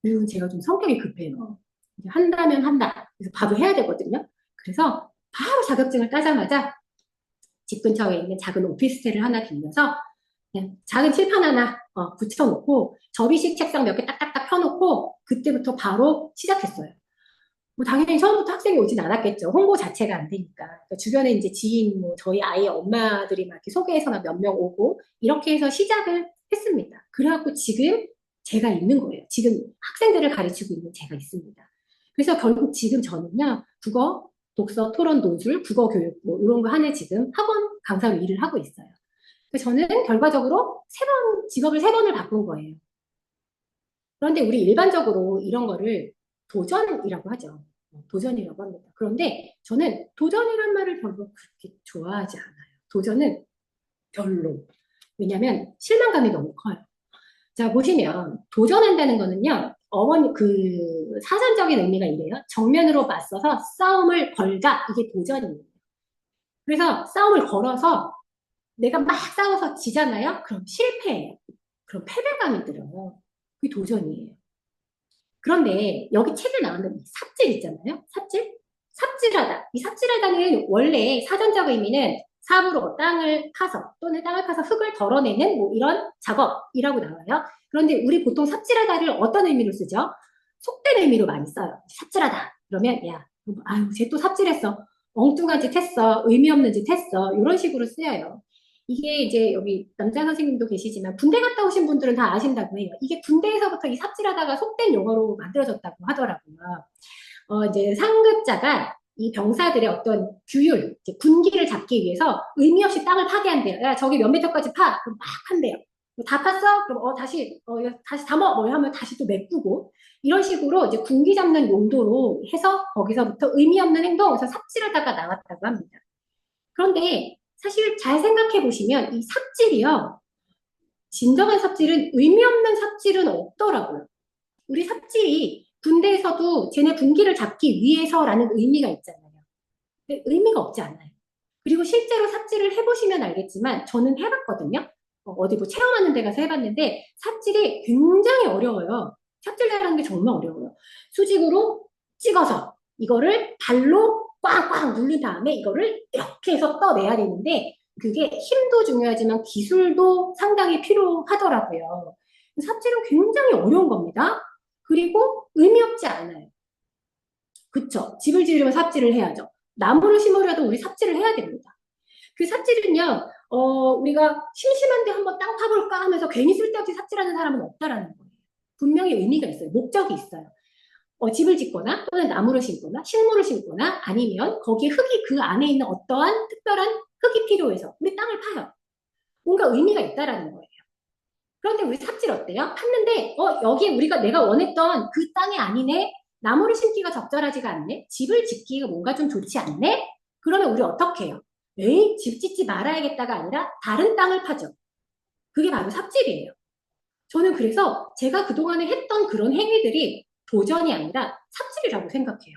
그리고 제가 좀 성격이 급해요. 한다면 한다. 그래서 바로 해야 되거든요. 그래서 바로 자격증을 따자마자 집 근처에 있는 작은 오피스텔을 하나 빌려서 그냥 작은 칠판 하나 붙여놓고 접이식 책상 몇 개 딱딱딱 펴놓고 그때부터 바로 시작했어요. 뭐 당연히 처음부터 학생이 오진 않았겠죠. 홍보 자체가 안 되니까. 그러니까 주변에 이제 지인, 뭐 저희 아이의 엄마들이 막 이렇게 소개해서 몇 명 오고 이렇게 해서 시작을 했습니다. 그래갖고 지금 제가 있는 거예요. 지금 학생들을 가르치고 있는 제가 있습니다. 그래서 결국 지금 저는요, 국어, 독서, 토론, 논술, 국어 교육 뭐 이런 거 하는 지금 학원 강사로 일을 하고 있어요. 그래서 저는 결과적으로 직업을 3번을 바꾼 거예요. 그런데 우리 일반적으로 이런 거를 도전이라고 하죠. 도전이라고 합니다. 그런데 저는 도전이란 말을 별로 그렇게 좋아하지 않아요. 도전은 별로. 왜냐면 실망감이 너무 커요. 자, 보시면 도전한다는 거는요. 어머니 그 사전적인 의미가 이래요. 정면으로 맞서서 싸움을 걸자. 이게 도전이에요. 그래서 싸움을 걸어서 내가 막 싸워서 지잖아요. 그럼 실패해요. 그럼 패배감이 들어요. 그게 도전이에요. 그런데 여기 책에 나오는 이 삽질 있잖아요. 삽질? 삽질하다. 이 삽질하다는 원래 사전적 의미는 삽으로 땅을 파서 또는 땅을 파서 흙을 덜어내는 뭐 이런 작업이라고 나와요. 그런데 우리 보통 삽질하다를 어떤 의미로 쓰죠? 속된 의미로 많이 써요. 삽질하다. 그러면 야, 아유, 쟤 또 삽질했어. 엉뚱한 짓 했어. 의미 없는 짓 했어. 이런 식으로 쓰여요. 이게 이제 여기 남자 선생님도 계시지만 군대 갔다 오신 분들은 다 아신다고 해요. 이게 군대에서부터 이 삽질하다가 속된 용어로 만들어졌다고 하더라고요. 이제 상급자가 이 병사들의 어떤 규율, 이제 군기를 잡기 위해서 의미 없이 땅을 파괴한대요. 야, 저기 몇 미터까지 파. 그럼 막 한대요. 다 팠어? 그럼 이거 다시 담어. 뭐 하면 다시 또 메꾸고. 이런 식으로 이제 군기 잡는 용도로 해서 거기서부터 의미 없는 행동에서 삽질하다가 나왔다고 합니다. 그런데 사실 잘 생각해 보시면 이 삽질이요. 진정한 삽질은 의미 없는 삽질은 없더라고요. 우리 삽질이 군대에서도 쟤네 군기를 잡기 위해서라는 의미가 있잖아요. 근데 의미가 없지 않아요. 그리고 실제로 삽질을 해보시면 알겠지만 저는 해봤거든요. 어디 뭐 체험하는 데 가서 해봤는데 삽질이 굉장히 어려워요. 삽질 잘하는 게 정말 어려워요. 수직으로 찍어서 이거를 발로 꽝꽝 누른 다음에 이거를 이렇게 해서 떠내야 되는데 그게 힘도 중요하지만 기술도 상당히 필요하더라고요. 삽질은 굉장히 어려운 겁니다. 그리고 의미 없지 않아요. 그쵸? 집을 지으려면 삽질을 해야죠. 나무를 심으려도 우리 삽질을 해야 됩니다. 그 삽질은요, 우리가 심심한데 한번 땅 파볼까 하면서 괜히 쓸데없이 삽질하는 사람은 없다라는 거예요. 분명히 의미가 있어요. 목적이 있어요. 집을 짓거나 또는 나무를 심거나 식물을 심거나 아니면 거기에 흙이 그 안에 있는 어떠한 특별한 흙이 필요해서 우리 땅을 파요. 뭔가 의미가 있다라는 거예요. 그런데 우리 삽질 어때요? 팠는데 여기에 내가 원했던 그 땅이 아니네. 나무를 심기가 적절하지가 않네. 집을 짓기가 뭔가 좀 좋지 않네. 그러면 우리 어떻게 해요? 에이, 집 짓지 말아야겠다가 아니라 다른 땅을 파죠. 그게 바로 삽질이에요. 저는 그래서 제가 그동안에 했던 그런 행위들이 도전이 아니라 삽질이라고 생각해요.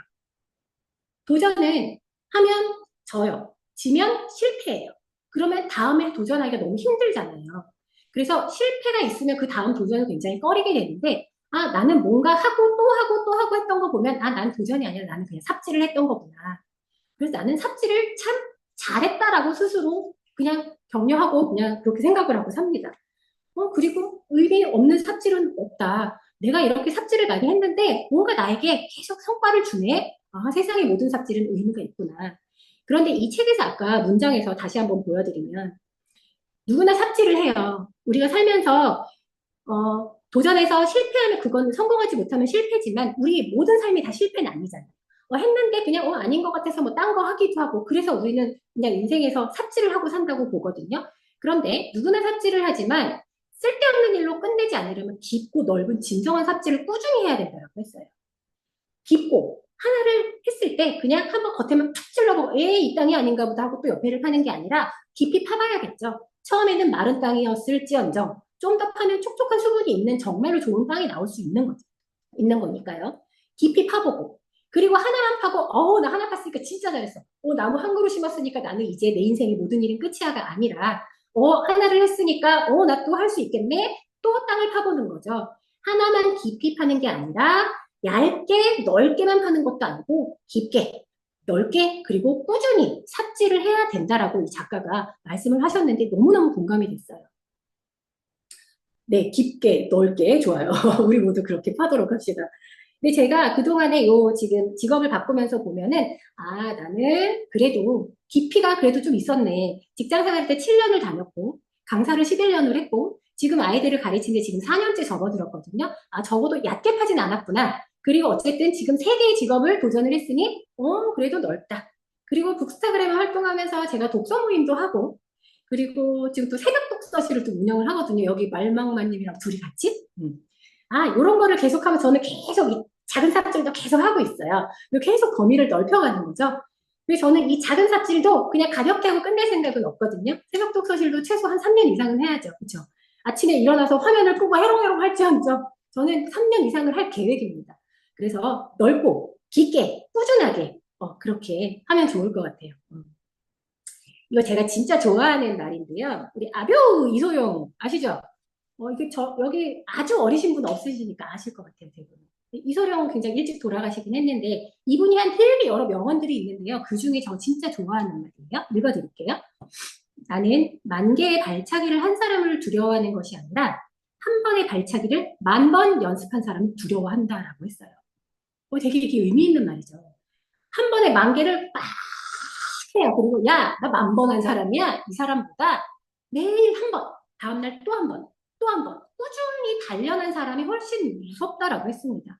도전은 하면 져요. 지면 실패해요. 그러면 다음에 도전하기가 너무 힘들잖아요. 그래서 실패가 있으면 그 다음 도전을 굉장히 꺼리게 되는데, 아, 나는 뭔가 하고 또 하고 또 하고 했던 거 보면, 아, 난 도전이 아니라 나는 그냥 삽질을 했던 거구나. 그래서 나는 삽질을 참 잘했다라고 스스로 그냥 격려하고 그냥 그렇게 생각을 하고 삽니다. 그리고 의미 없는 삽질은 없다. 내가 이렇게 삽질을 많이 했는데 뭔가 나에게 계속 성과를 주네. 아, 세상의 모든 삽질은 의미가 있구나. 그런데 이 책에서 아까 문장에서 다시 한번 보여드리면 누구나 삽질을 해요. 우리가 살면서 도전해서 실패하면 그건 성공하지 못하면 실패지만 우리 모든 삶이 다 실패는 아니잖아요. 했는데 그냥 아닌 것 같아서 뭐 딴 거 하기도 하고 그래서 우리는 그냥 인생에서 삽질을 하고 산다고 보거든요. 그런데 누구나 삽질을 하지만 쓸데없는 일로 끝내지 않으려면 깊고 넓은 진정한 삽질을 꾸준히 해야 된다고 했어요. 깊고 하나를 했을 때 그냥 한번 겉에만 툭 찔러보고 에이 이 땅이 아닌가 보다 하고 또 옆에를 파는 게 아니라 깊이 파봐야겠죠. 처음에는 마른 땅이었을지언정 좀 더 파면 촉촉한 수분이 있는 정말로 좋은 땅이 나올 수 있는 거죠. 있는 거니까요. 깊이 파보고 그리고 하나만 파고 나 하나 팠으니까 진짜 잘했어. 나무 한 그루 심었으니까 나는 이제 내 인생의 모든 일은 끝이야가 아니라 하나를 했으니까 나 또 할 수 있겠네. 또 땅을 파보는 거죠. 하나만 깊이 파는 게 아니라 얇게 넓게만 파는 것도 아니고 깊게 넓게 그리고 꾸준히 삽질을 해야 된다라고 이 작가가 말씀을 하셨는데 너무너무 공감이 됐어요. 네, 깊게 넓게 좋아요. 우리 모두 그렇게 파도록 합시다. 근데 제가 그동안에 지금 직업을 바꾸면서 보면은, 아, 나는 그래도 깊이가 그래도 좀 있었네. 직장 생활 때 7년을 다녔고, 강사를 11년을 했고, 지금 아이들을 가르친 지 지금 4년째 접어들었거든요. 아, 적어도 얕게 파진 않았구나. 그리고 어쨌든 지금 세 개의 직업을 도전을 했으니, 그래도 넓다. 그리고 북스타그램을 활동하면서 제가 독서 모임도 하고, 그리고 지금 또 새벽 독서실을 또 운영을 하거든요. 여기 말망마님이랑 둘이 같이. 아, 이런 거를 계속하면 저는 계속 이 작은 삽질도 계속 하고 있어요. 그리고 계속 범위를 넓혀가는 거죠. 그래서 저는 이 작은 삽질도 그냥 가볍게 하고 끝낼 생각은 없거든요. 새벽 독서실도 최소 한 3년 이상은 해야죠. 그렇죠? 아침에 일어나서 화면을 끄고 해롱해롱 할지언정 저는 3년 이상을 할 계획입니다. 그래서 넓고 깊게 꾸준하게 그렇게 하면 좋을 것 같아요. 이거 제가 진짜 좋아하는 말인데요. 우리 아뷰 이소영 아시죠? 여기 아주 어리신 분 없으시니까 아실 것 같아요, 대부분. 이소룡 굉장히 일찍 돌아가시긴 했는데 이분이 한 되게 여러 명언들이 있는데요. 그 중에 저 진짜 좋아하는 말이에요. 읽어드릴게요. 나는 만 개의 발차기를 한 사람을 두려워하는 것이 아니라 한 번의 발차기를 만 번 연습한 사람을 두려워한다라고 했어요. 되게 이게 의미 있는 말이죠. 한 번에 만 개를 빡 해요. 그리고 야, 나 만 번 한 사람이야. 이 사람보다 매일 한 번, 다음날 또 한 번, 또 한 번 꾸준히 단련한 사람이 훨씬 무섭다라고 했습니다.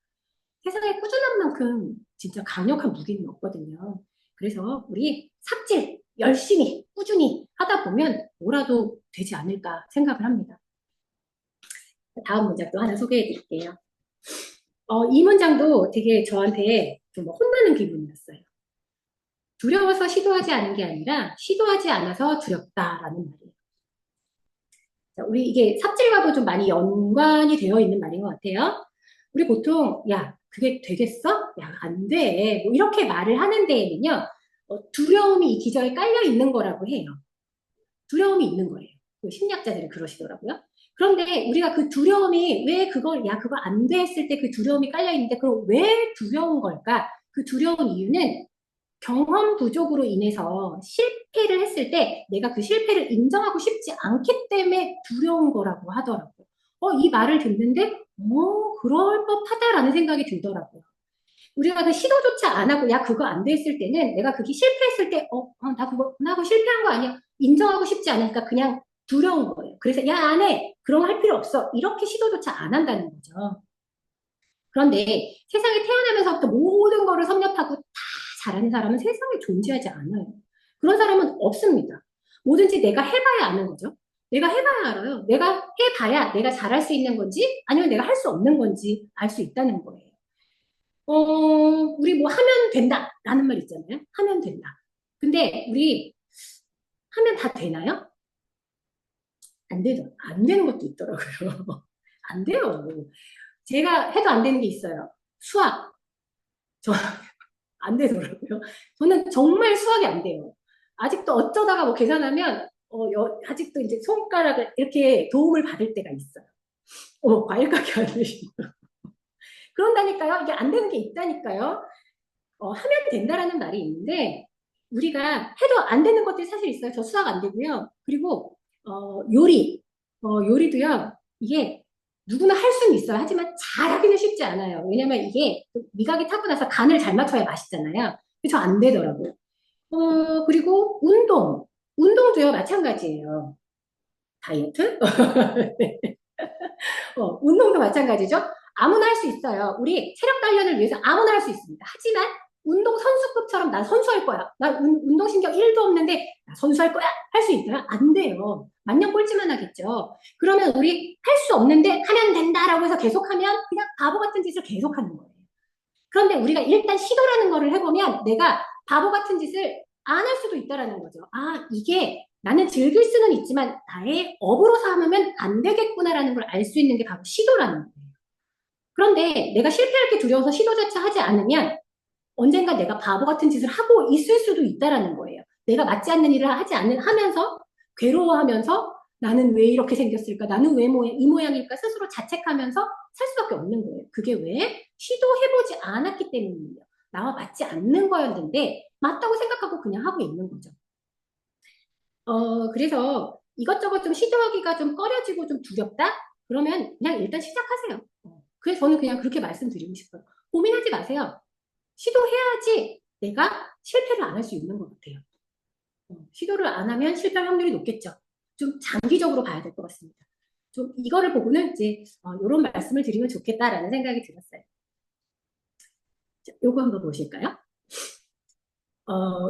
세상에 꾸준한 만큼 진짜 강력한 무기는 없거든요. 그래서 우리 삽질 열심히 꾸준히 하다 보면 뭐라도 되지 않을까 생각을 합니다. 다음 문장도 하나 소개해 드릴게요. 이 문장도 되게 저한테 좀 혼나는 기분이었어요. 두려워서 시도하지 않은 게 아니라 시도하지 않아서 두렵다라는 말이에요. 자, 우리 이게 삽질과도 좀 많이 연관이 되어 있는 말인 것 같아요. 우리 보통 야 그게 되겠어? 야 안 돼. 뭐 이렇게 말을 하는 데에는요. 두려움이 이 기저에 깔려 있는 거라고 해요. 두려움이 있는 거예요. 그 심리학자들이 그러시더라고요. 그런데 우리가 그 두려움이 왜 그걸 야 그거 안 돼 했을 때 그 두려움이 깔려 있는데 그럼 왜 두려운 걸까? 그 두려운 이유는 경험 부족으로 인해서 실패를 했을 때 내가 그 실패를 인정하고 싶지 않기 때문에 두려운 거라고 하더라고요. 이 말을 듣는데, 그럴 법하다라는 생각이 들더라고요. 우리가 그 시도조차 안 하고, 야, 그거 안 됐을 때는 내가 그게 실패했을 때, 나 그거 실패한 거 아니야. 인정하고 싶지 않으니까 그냥 두려운 거예요. 그래서, 야, 안 해. 그런 거 할 필요 없어. 이렇게 시도조차 안 한다는 거죠. 그런데 세상에 태어나면서부터 모든 거를 섭렵하고 다 잘하는 사람은 세상에 존재하지 않아요. 그런 사람은 없습니다. 뭐든지 내가 해봐야 아는 거죠. 내가 해봐야 알아요. 내가 해봐야 내가 잘할 수 있는 건지 아니면 내가 할 수 없는 건지 알 수 있다는 거예요. 우리 뭐 하면 된다라는 말 있잖아요. 하면 된다. 근데 우리 하면 다 되나요? 안 되는 것도 있더라고요. 안 돼요. 제가 해도 안 되는 게 있어요. 수학. 저 안 되더라고요. 저는 정말 수학이 안 돼요. 아직도 어쩌다가 뭐 계산하면 아직도 이제 손가락을 이렇게 도움을 받을 때가 있어요. 과일 가게 안 되시고. 그런다니까요. 이게 안 되는 게 있다니까요. 하면 된다라는 말이 있는데 우리가 해도 안 되는 것들이 사실 있어요. 저 수학 안 되고요. 그리고 요리. 요리도요. 이게 누구나 할 수는 있어요. 하지만 잘하기는 쉽지 않아요. 왜냐면 이게 미각이 타고나서 간을 잘 맞춰야 맛있잖아요. 저 안 되더라고요. 그리고 운동. 운동도요, 마찬가지예요. 다이어트? 운동도 마찬가지죠. 아무나 할 수 있어요. 우리 체력 단련을 위해서 아무나 할 수 있습니다. 하지만 운동 선수급처럼 난 선수할 거야. 나 운동신경 1도 없는데 나 선수할 거야. 할 수 있어요? 안 돼요. 만년 꼴찌만 하겠죠. 그러면 우리 할 수 없는데 하면 된다라고 해서 계속하면 그냥 바보 같은 짓을 계속하는 거예요. 그런데 우리가 일단 시도라는 거를 해보면 내가 바보 같은 짓을 안 할 수도 있다라는 거죠. 이게 나는 즐길 수는 있지만 나의 업으로 삼으면 안 되겠구나라는 걸 알 수 있는 게 바로 시도라는 거예요. 그런데 내가 실패할 게 두려워서 시도조차 하지 않으면 언젠가 내가 바보 같은 짓을 하고 있을 수도 있다라는 거예요. 내가 맞지 않는 일을 하면서 괴로워하면서 나는 왜 이렇게 생겼을까? 나는 왜 이 모양일까? 스스로 자책하면서 살 수밖에 없는 거예요. 그게 왜? 시도해보지 않았기 때문이에요. 나와 맞지 않는 거였는데 맞다고 생각하고 그냥 하고 있는 거죠. 그래서 이것저것 좀 시도하기가 좀 꺼려지고 좀 두렵다? 그러면 그냥 일단 시작하세요. 그래서 저는 그냥 그렇게 말씀드리고 싶어요. 고민하지 마세요. 시도해야지 내가 실패를 안 할 수 있는 것 같아요. 시도를 안 하면 실패할 확률이 높겠죠. 좀 장기적으로 봐야 될 것 같습니다. 좀 이거를 보고는 이제 이런 말씀을 드리면 좋겠다라는 생각이 들었어요. 자, 요거 한번 보실까요?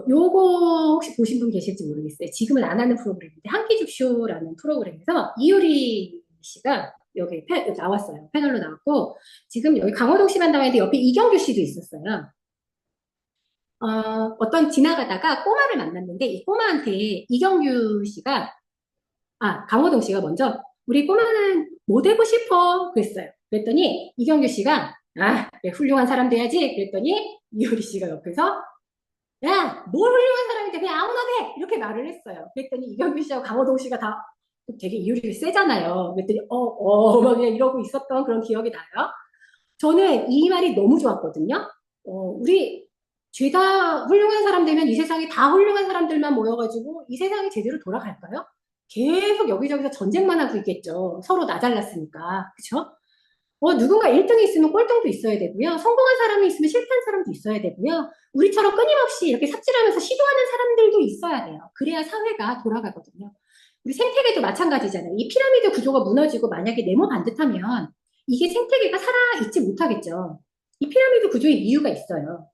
요거 혹시 보신 분 계실지 모르겠어요. 지금은 안 하는 프로그램인데 한끼죽 쇼라는 프로그램에서 이효리 씨가 여기 나왔어요. 패널로 나왔고 지금 여기 강호동 씨만 나와 있는데 옆에 이경규 씨도 있었어요. 어떤 지나가다가 꼬마를 만났는데 이 꼬마한테 이경규 씨가 강호동 씨가 먼저 우리 꼬마는 뭐 되고 싶어? 그랬어요. 그랬더니 이경규 씨가 그래, 훌륭한 사람 돼야지. 그랬더니 이효리 씨가 옆에서 야, 뭘 훌륭한 사람인데 그냥 아무나 돼! 이렇게 말을 했어요. 그랬더니 이경규 씨하고 강호동 씨가 다 되게 이효리가 세잖아요. 그랬더니 막 그냥 이러고 있었던 그런 기억이 나요. 저는 이 말이 너무 좋았거든요. 우리 죄다 훌륭한 사람 되면 이 세상에 다 훌륭한 사람들만 모여가지고 이 세상이 제대로 돌아갈까요? 계속 여기저기서 전쟁만 하고 있겠죠. 서로 나 잘났으니까. 그쵸? 누군가 1등이 있으면 꼴등도 있어야 되고요. 성공한 사람이 있으면 실패한 사람도 있어야 되고요. 우리처럼 끊임없이 이렇게 삽질하면서 시도하는 사람들도 있어야 돼요. 그래야 사회가 돌아가거든요. 우리 생태계도 마찬가지잖아요. 이 피라미드 구조가 무너지고 만약에 네모 반듯하면 이게 생태계가 살아있지 못하겠죠. 이 피라미드 구조에 이유가 있어요.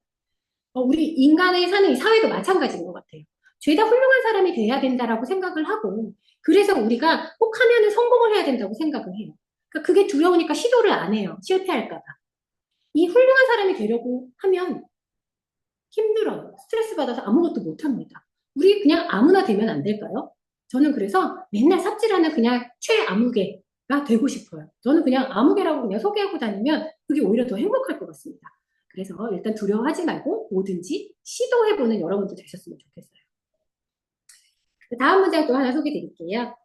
우리 인간의 사는 이 사회도 마찬가지인 것 같아요. 죄다 훌륭한 사람이 돼야 된다라고 생각을 하고, 그래서 우리가 꼭 하면은 성공을 해야 된다고 생각을 해요. 그러니까 그게 두려우니까 시도를 안 해요. 실패할까봐. 이 훌륭한 사람이 되려고 하면 힘들어요. 스트레스 받아서 아무것도 못 합니다. 우리 그냥 아무나 되면 안 될까요? 저는 그래서 맨날 삽질하는 그냥 최아무개가 되고 싶어요. 저는 그냥 아무개라고 그냥 소개하고 다니면 그게 오히려 더 행복할 것 같습니다. 그래서 일단 두려워하지 말고 뭐든지 시도해보는 여러분도 되셨으면 좋겠어요. 그 다음 문장 또 하나 소개해 드릴게요.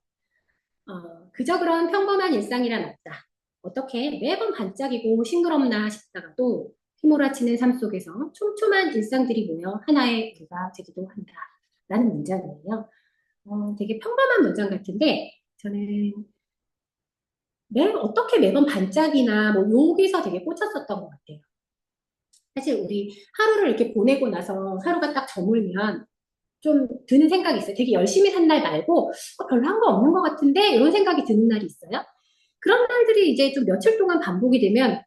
그저 그런 평범한 일상이란 없다. 어떻게 매번 반짝이고 싱그럽나 싶다가도 휘몰아치는 삶 속에서 촘촘한 일상들이 모여 하나의 우리가 되기도 한다. 라는 문장이에요. 되게 평범한 문장 같은데 저는 어떻게 매번 반짝이나 뭐 여기서 되게 꽂혔었던 것 같아요. 사실 우리 하루를 이렇게 보내고 나서 하루가 딱 저물면 좀 드는 생각이 있어요. 되게 열심히 산 날 말고 별로 한 거 없는 것 같은데 이런 생각이 드는 날이 있어요. 그런 날들이 이제 좀 며칠 동안 반복이 되면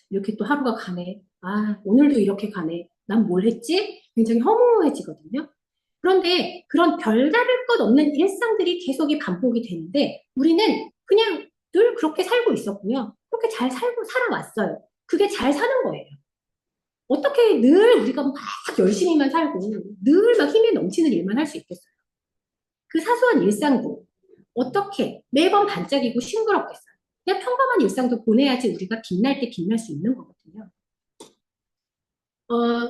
이렇게 또 하루가 가네. 오늘도 이렇게 가네. 난 뭘 했지? 굉장히 허무해지거든요. 그런데 그런 별다를 것 없는 일상들이 계속이 반복이 되는데 우리는 그냥 늘 그렇게 살고 있었고요. 그렇게 잘 살고 살아왔어요. 그게 잘 사는 거예요. 어떻게 늘 우리가 막 열심히만 살고 늘 막 힘이 넘치는 일만 할 수 있겠어요? 그 사소한 일상도 어떻게 매번 반짝이고 싱그럽겠어요? 그냥 평범한 일상도 보내야지 우리가 빛날 때 빛날 수 있는 거거든요.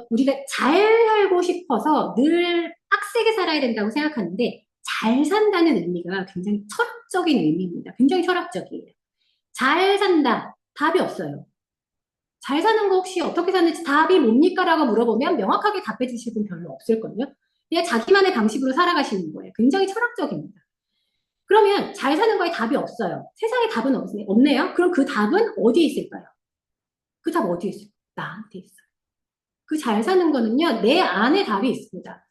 우리가 잘 살고 싶어서 늘 빡세게 살아야 된다고 생각하는데 잘 산다는 의미가 굉장히 철학적인 의미입니다. 굉장히 철학적이에요. 잘 산다. 답이 없어요. 잘 사는 거 혹시 어떻게 사는지 답이 뭡니까? 라고 물어보면 명확하게 답해 주실 분 별로 없을걸요? 그냥 자기만의 방식으로 살아가시는 거예요. 굉장히 철학적입니다. 그러면 잘 사는 거에 답이 없어요. 세상에 답은 없네요? 그럼 그 답은 어디에 있을까요? 그 답 어디에 있을까요? 나한테 있어요. 그 잘 사는 거는요, 내 안에 답이 있습니다.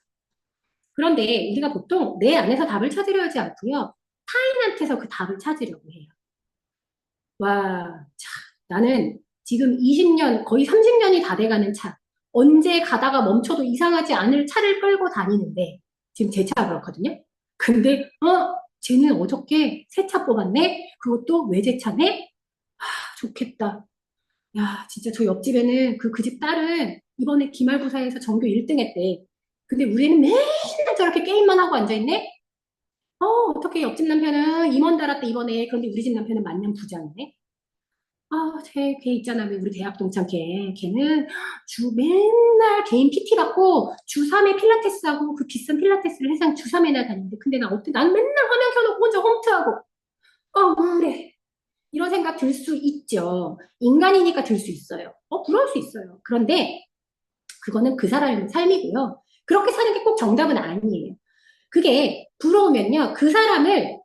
그런데 우리가 보통 내 안에서 답을 찾으려 하지 않고요, 타인한테서 그 답을 찾으려고 해요. 와, 참, 나는 지금 20년, 거의 30년이 다 돼가는 차. 언제 가다가 멈춰도 이상하지 않을 차를 끌고 다니는데, 지금 제 차가 그렇거든요. 근데, 쟤는 어저께 새 차 뽑았네? 그것도 외제차네? 좋겠다. 야, 진짜 저 옆집에는 그 집 딸은 이번에 기말고사에서 전교 1등 했대. 근데 우리 애는 맨날 저렇게 게임만 하고 앉아있네? 어떻게 옆집 남편은 임원 달았대, 이번에. 그런데 우리 집 남편은 만년 부자네? 걔 있잖아. 우리 대학 동창 걔. 걔는 맨날 개인 PT 받고 주 3회 필라테스 하고 그 비싼 필라테스를 해상 주 3회나 다니는데. 근데 난 맨날 화면 켜놓고 혼자 홈트하고. 그래. 이런 생각 들 수 있죠. 인간이니까 들 수 있어요. 부러울 수 있어요. 그런데 그거는 그 사람의 삶이고요. 그렇게 사는 게 꼭 정답은 아니에요. 그게 부러우면요. 그 사람이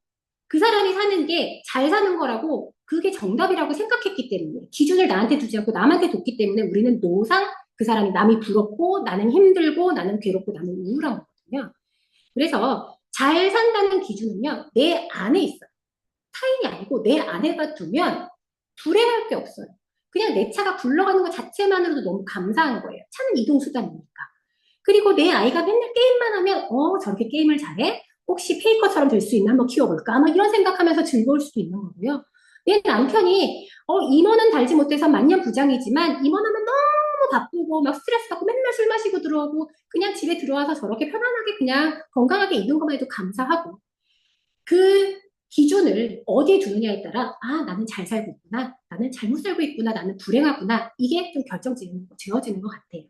사는 게 잘 사는 거라고 그게 정답이라고 생각했기 때문에 기준을 나한테 두지 않고 남한테 뒀기 때문에 우리는 노상 그 사람이 남이 부럽고 나는 힘들고 나는 괴롭고 나는 우울한 거거든요. 그래서 잘 산다는 기준은요. 내 안에 있어요. 타인이 아니고 내 안에가 두면 불행할 게 없어요. 그냥 내 차가 굴러가는 것 자체만으로도 너무 감사한 거예요. 차는 이동수단이니까. 그리고 내 아이가 맨날 게임만 하면 저렇게 게임을 잘해? 혹시 페이커처럼 될 수 있나? 한번 키워볼까? 막 이런 생각하면서 즐거울 수도 있는 거고요. 내 남편이 임원은 달지 못해서 만년 부장이지만 임원하면 너무 바쁘고 막 스트레스 받고 맨날 술 마시고 들어오고 그냥 집에 들어와서 저렇게 편안하게 그냥 건강하게 있는 것만 해도 감사하고 그 기준을 어디에 두느냐에 따라 나는 잘 살고 있구나. 나는 잘못 살고 있구나. 나는 불행하구나. 이게 좀 지어지는 것 같아요.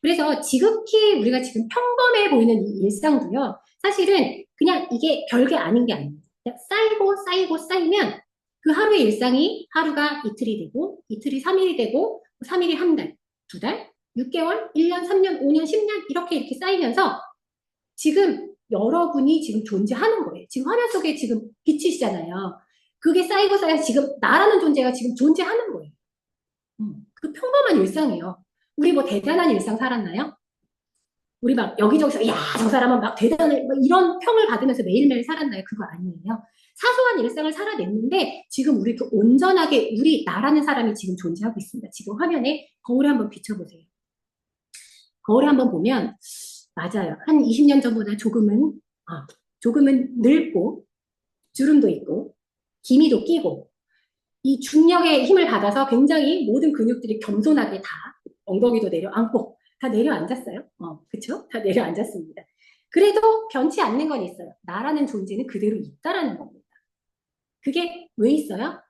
그래서 지극히 우리가 지금 평범해 보이는 이 일상도요. 사실은 그냥 이게 별게 아닌 게 아닙니다. 그냥 쌓이고 쌓이고 쌓이면 그 하루의 일상이 하루가 이틀이 되고, 이틀이 3일이 되고, 3일이 한 달, 두 달, 6개월, 1년, 3년, 5년, 10년 이렇게 쌓이면서 지금 여러분이 지금 존재하는 거예요. 지금 화면 속에 지금 비치시잖아요. 그게 쌓이고 쌓여 지금 나라는 존재가 지금 존재하는 거예요. 그 평범한 일상이에요. 우리 뭐 대단한 일상 살았나요? 우리 막 여기저기서 야, 저 사람은 막 대단해 막 이런 평을 받으면서 매일매일 살았나요? 그거 아니에요. 사소한 일상을 살아냈는데 지금 우리 그 온전하게 우리 나라는 사람이 지금 존재하고 있습니다. 지금 화면에 거울에 한번 비춰보세요. 거울에 한번 보면 맞아요. 한 20년 전보다 조금은 늙고 주름도 있고 기미도 끼고 이 중력의 힘을 받아서 굉장히 모든 근육들이 겸손하게 다 엉덩이도 내려앉고 다 내려앉았어요. 그쵸? 다 내려앉았습니다. 그래도 변치 않는 건 있어요. 나라는 존재는 그대로 있다라는 겁니다. 그게 왜 있어요?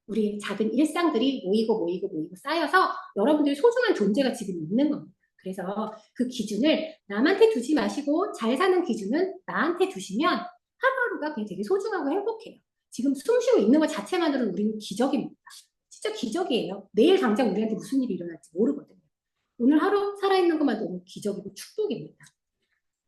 우리 작은 일상들이 모이고 쌓여서 여러분들이 소중한 존재가 지금 있는 겁니다. 그래서 그 기준을 남한테 두지 마시고 잘 사는 기준은 나한테 두시면 하루하루가 그냥 되게 소중하고 행복해요. 지금 숨 쉬고 있는 것 자체만으로는 우리는 기적입니다. 진짜 기적이에요. 내일 당장 우리한테 무슨 일이 일어날지 모르거든요. 오늘 하루 살아있는 것만 너무 기적이고 축복입니다.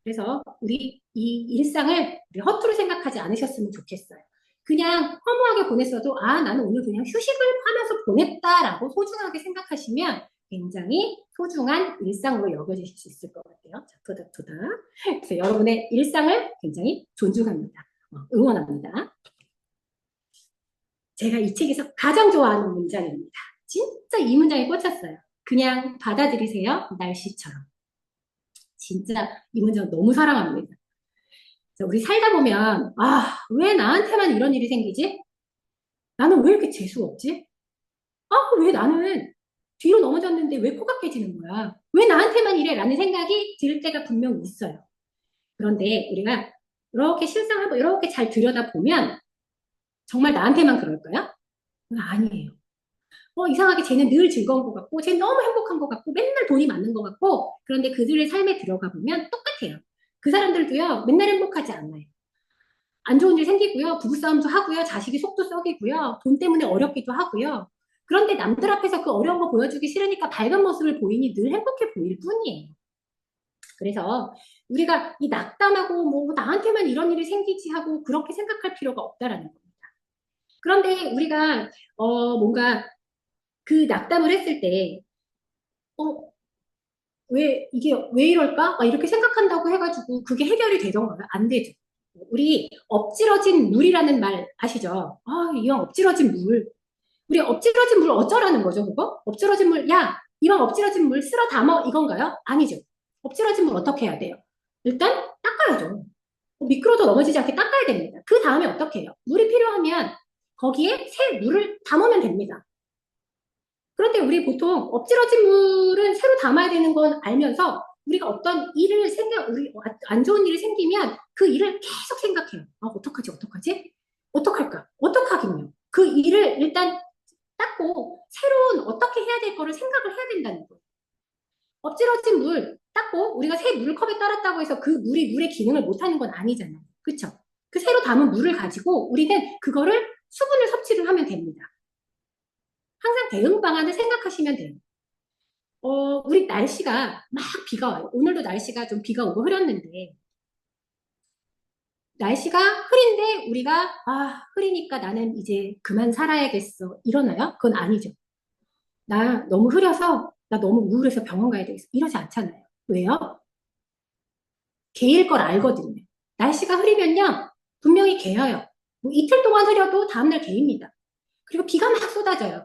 그래서 우리 이 일상을 우리 허투루 생각하지 않으셨으면 좋겠어요. 그냥 허무하게 보냈어도 나는 오늘 그냥 휴식을 하면서 보냈다라고 소중하게 생각하시면 굉장히 소중한 일상으로 여겨지실 수 있을 것 같아요. 자, 토닥토닥. 그래서 여러분의 일상을 굉장히 존중합니다. 응원합니다. 제가 이 책에서 가장 좋아하는 문장입니다. 진짜 이 문장에 꽂혔어요. 그냥 받아들이세요. 날씨처럼. 진짜 이 문장 너무 사랑합니다. 우리 살다 보면 왜 나한테만 이런 일이 생기지? 나는 왜 이렇게 재수 없지? 왜 나는 뒤로 넘어졌는데 왜 코가 깨지는 거야? 왜 나한테만 이래? 라는 생각이 들 때가 분명 있어요. 그런데 우리가 이렇게 실상을 한번 이렇게 잘 들여다보면 정말 나한테만 그럴까요? 아니에요. 이상하게 쟤는 늘 즐거운 것 같고 쟤는 너무 행복한 것 같고 맨날 돈이 많은 것 같고 그런데 그들의 삶에 들어가 보면 똑같아요. 그 사람들도요 맨날 행복하지 않아요. 안 좋은 일 생기고요. 부부싸움도 하고요. 자식이 속도 썩이고요. 돈 때문에 어렵기도 하고요. 그런데 남들 앞에서 그 어려운 거 보여주기 싫으니까 밝은 모습을 보이니 늘 행복해 보일 뿐이에요. 그래서 우리가 이 낙담하고 뭐 나한테만 이런 일이 생기지 하고 그렇게 생각할 필요가 없다라는 겁니다. 그런데 우리가 뭔가 그 낙담을 했을 때 왜 이게 왜 이럴까? 막 이렇게 생각한다고 해가지고 그게 해결이 되던가요? 안 되죠. 우리 엎질러진 물이라는 말 아시죠? 이왕 엎질러진 물. 우리 엎질러진 물 어쩌라는 거죠, 그거? 엎질러진 물, 야, 이왕 엎질러진 물 쓸어 담어 이건가요? 아니죠. 엎질러진 물 어떻게 해야 돼요? 일단 닦아야죠. 미끄러져 넘어지지 않게 닦아야 됩니다. 그 다음에 어떻게 해요? 물이 필요하면 거기에 새 물을 담으면 됩니다. 그런데 우리 보통 엎질러진 물은 새로 담아야 되는 건 알면서 우리가 어떤 일을 우리 안 좋은 일이 생기면 그 일을 계속 생각해요. 어떡하지? 어떡할까? 어떡하긴요. 그 일을 일단 닦고 새로운 어떻게 해야 될 거를 생각을 해야 된다는 거예요. 엎질러진 물 닦고 우리가 새 물을 컵에 따랐다고 해서 그 물이 물의 기능을 못하는 건 아니잖아요. 그렇죠? 그 새로 담은 물을 가지고 우리는 그거를 수분을 섭취를 하면 됩니다. 항상 대응 방안을 생각하시면 돼요. 우리 날씨가 막 비가 와요. 오늘도 날씨가 좀 비가 오고 흐렸는데, 날씨가 흐린데 우리가, 흐리니까 나는 이제 그만 살아야겠어. 이러나요? 그건 아니죠. 나 너무 흐려서, 나 너무 우울해서 병원 가야 되겠어. 이러지 않잖아요. 왜요? 개일 걸 알거든요. 날씨가 흐리면요, 분명히 개어요. 뭐 이틀 동안 흐려도 다음날 개입니다. 그리고 비가 막 쏟아져요.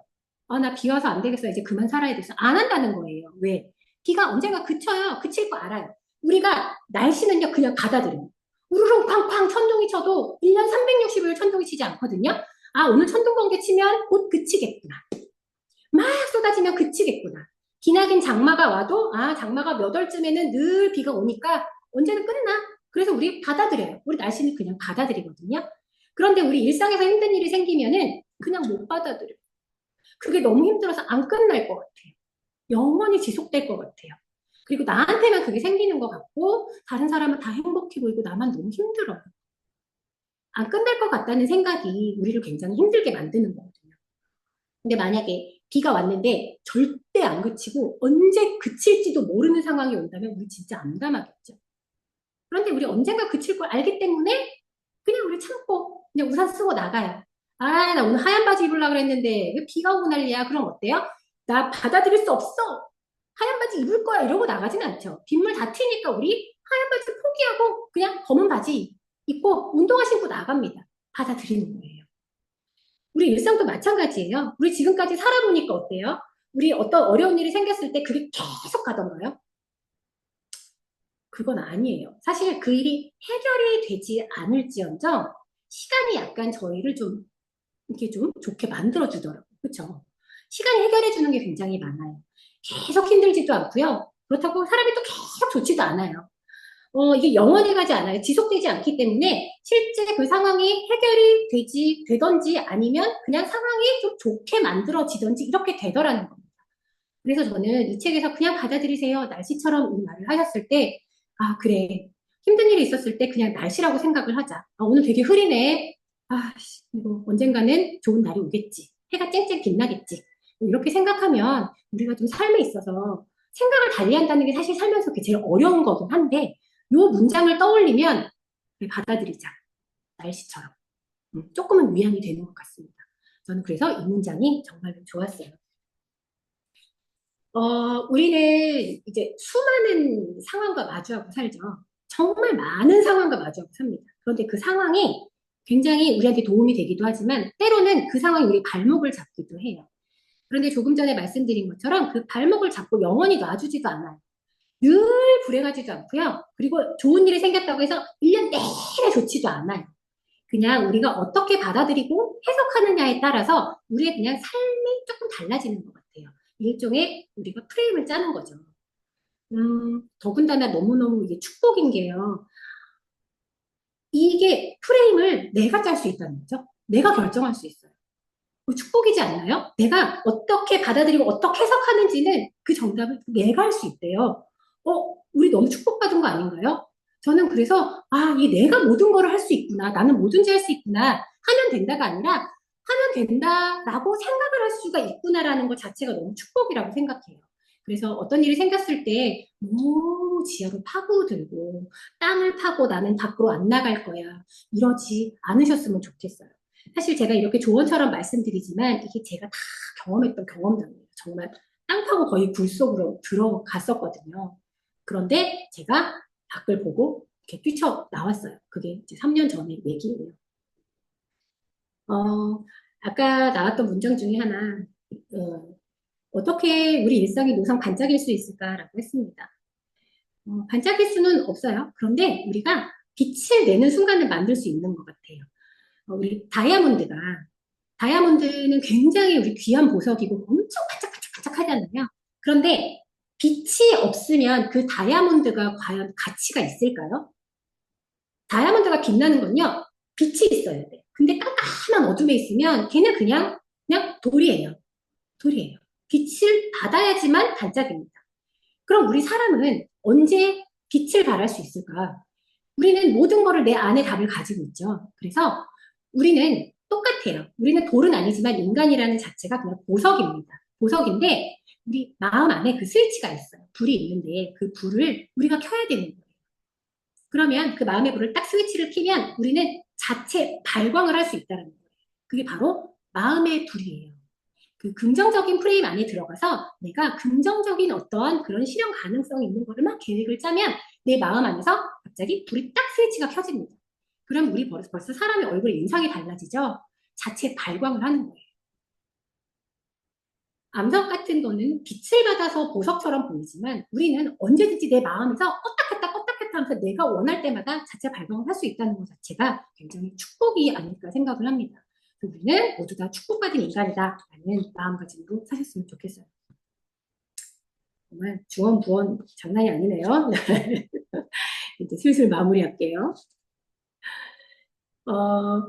나 비 와서 안 되겠어. 이제 그만 살아야 돼서. 안 한다는 거예요. 왜? 비가 언젠가 그쳐요. 그칠 거 알아요. 우리가 날씨는요, 그냥 받아들여요. 우르릉 쾅쾅 천둥이 쳐도 1년 360일 천둥이 치지 않거든요. 오늘 천둥 번개 치면 곧 그치겠구나. 막 쏟아지면 그치겠구나. 기나긴 장마가 와도, 장마가 몇 월쯤에는 늘 비가 오니까 언제는 끝나. 그래서 우리 받아들여요. 우리 날씨는 그냥 받아들이거든요. 그런데 우리 일상에서 힘든 일이 생기면은 그냥 못 받아들여요. 그게 너무 힘들어서 안 끝날 것 같아요. 영원히 지속될 것 같아요. 그리고 나한테만 그게 생기는 것 같고 다른 사람은 다 행복해 보이고 나만 너무 힘들어요. 안 끝날 것 같다는 생각이 우리를 굉장히 힘들게 만드는 거거든요. 근데 만약에 비가 왔는데 절대 안 그치고 언제 그칠지도 모르는 상황이 온다면 우리 진짜 암담하겠죠. 그런데 우리 언젠가 그칠 걸 알기 때문에 그냥 우리 참고 그냥 우산 쓰고 나가요. 아, 나 오늘 하얀 바지 입으려고 그랬는데 왜 비가 오고 난리야? 그럼 어때요? 나 받아들일 수 없어. 하얀 바지 입을 거야. 이러고 나가진 않죠. 빗물 다 튀니까 우리 하얀 바지 포기하고 그냥 검은 바지 입고 운동화 신고 나갑니다. 받아들이는 거예요. 우리 일상도 마찬가지예요. 우리 지금까지 살아보니까 어때요? 우리 어떤 어려운 일이 생겼을 때 그게 계속 가던가요? 그건 아니에요. 사실 그 일이 해결이 되지 않을지언정 시간이 약간 저희를 좀 이렇게 좀 좋게 만들어주더라고요. 그렇죠? 시간이 해결해주는 게 굉장히 많아요. 계속 힘들지도 않고요. 그렇다고 사람이 또 계속 좋지도 않아요. 이게 영원히 가지 않아요. 지속되지 않기 때문에 실제 그 상황이 해결이 되던지 아니면 그냥 상황이 좀 좋게 만들어지던지 이렇게 되더라는 겁니다. 그래서 저는 이 책에서 그냥 받아들이세요. 날씨처럼 이 말을 하셨을 때, 아, 그래. 힘든 일이 있었을 때 그냥 날씨라고 생각을 하자. 아, 오늘 되게 흐리네. 아, 이거 언젠가는 좋은 날이 오겠지. 해가 쨍쨍 빛나겠지. 이렇게 생각하면 우리가 좀 삶에 있어서 생각을 달리 한다는 게 사실 살면서 그게 제일 어려운 거긴 한데, 요 문장을 떠올리면 그래, 받아들이자. 날씨처럼. 조금은 위안이 되는 것 같습니다. 저는 그래서 이 문장이 정말 좋았어요. 우리는 이제 수많은 상황과 마주하고 살죠. 정말 많은 상황과 마주하고 삽니다. 그런데 그 상황이 굉장히 우리한테 도움이 되기도 하지만 때로는 그 상황이 우리 발목을 잡기도 해요. 그런데 조금 전에 말씀드린 것처럼 그 발목을 잡고 영원히 놔주지도 않아요. 늘 불행하지도 않고요. 그리고 좋은 일이 생겼다고 해서 1년 내내 좋지도 않아요. 그냥 우리가 어떻게 받아들이고 해석하느냐에 따라서 우리의 그냥 삶이 조금 달라지는 것 같아요. 일종의 우리가 프레임을 짜는 거죠. 더군다나 너무너무 이게 축복인 게요. 이게 프레임을 내가 짤 수 있다는 거죠. 내가 결정할 수 있어요. 축복이지 않나요? 내가 어떻게 받아들이고 어떻게 해석하는지는 그 정답을 내가 할 수 있대요. 우리 너무 축복받은 거 아닌가요? 저는 그래서, 이 내가 모든 거를 할 수 있구나. 나는 뭐든지 할 수 있구나. 하면 된다가 아니라, 하면 된다라고 생각을 할 수가 있구나라는 것 자체가 너무 축복이라고 생각해요. 그래서 어떤 일이 생겼을 때 너무 지하로 파고들고 땅을 파고 나는 밖으로 안 나갈 거야. 이러지 않으셨으면 좋겠어요. 사실 제가 이렇게 조언처럼 말씀드리지만 이게 제가 다 경험했던 경험담이에요. 정말 땅 파고 거의 굴 속으로 들어갔었거든요. 그런데 제가 밖을 보고 이렇게 뛰쳐나왔어요. 그게 이제 3년 전의 얘기예요. 아까 나왔던 문장 중에 하나, 어떻게 우리 일상이 노상 반짝일 수 있을까라고 했습니다. 반짝일 수는 없어요. 그런데 우리가 빛을 내는 순간을 만들 수 있는 것 같아요. 우리 다이아몬드는 굉장히 우리 귀한 보석이고 엄청 반짝반짝반짝 하잖아요. 그런데 빛이 없으면 그 다이아몬드가 과연 가치가 있을까요? 다이아몬드가 빛나는 건요, 빛이 있어야 돼. 근데 깜깜한 어둠에 있으면 걔는 그냥 돌이에요. 돌이에요. 빛을 받아야지만 반짝입니다. 그럼 우리 사람은 언제 빛을 발할 수 있을까? 우리는 모든 거를 내 안에 답을 가지고 있죠. 그래서 우리는 똑같아요. 우리는 돌은 아니지만 인간이라는 자체가 그냥 보석입니다. 보석인데 우리 마음 안에 그 스위치가 있어요. 불이 있는데 그 불을 우리가 켜야 되는 거예요. 그러면 그 마음의 불을 딱 스위치를 켜면 우리는 자체 발광을 할 수 있다는 거예요. 그게 바로 마음의 불이에요. 그 긍정적인 프레임 안에 들어가서 내가 긍정적인 어떠한 그런 실현 가능성이 있는 거를 막 계획을 짜면 내 마음 안에서 갑자기 불이 딱 스위치가 켜집니다. 그럼 우리 벌써 사람의 얼굴 인상이 달라지죠? 자체 발광을 하는 거예요. 암석 같은 거는 빛을 받아서 보석처럼 보이지만 우리는 언제든지 내 마음에서 껐다 켰다 하면서 내가 원할 때마다 자체 발광을 할 수 있다는 것 자체가 굉장히 축복이 아닐까 생각을 합니다. 우리는 모두 다 축복받은 인간이다라는 마음가짐으로 사셨으면 좋겠어요. 정말 주원 장난이 아니네요. 이제 슬슬 마무리할게요.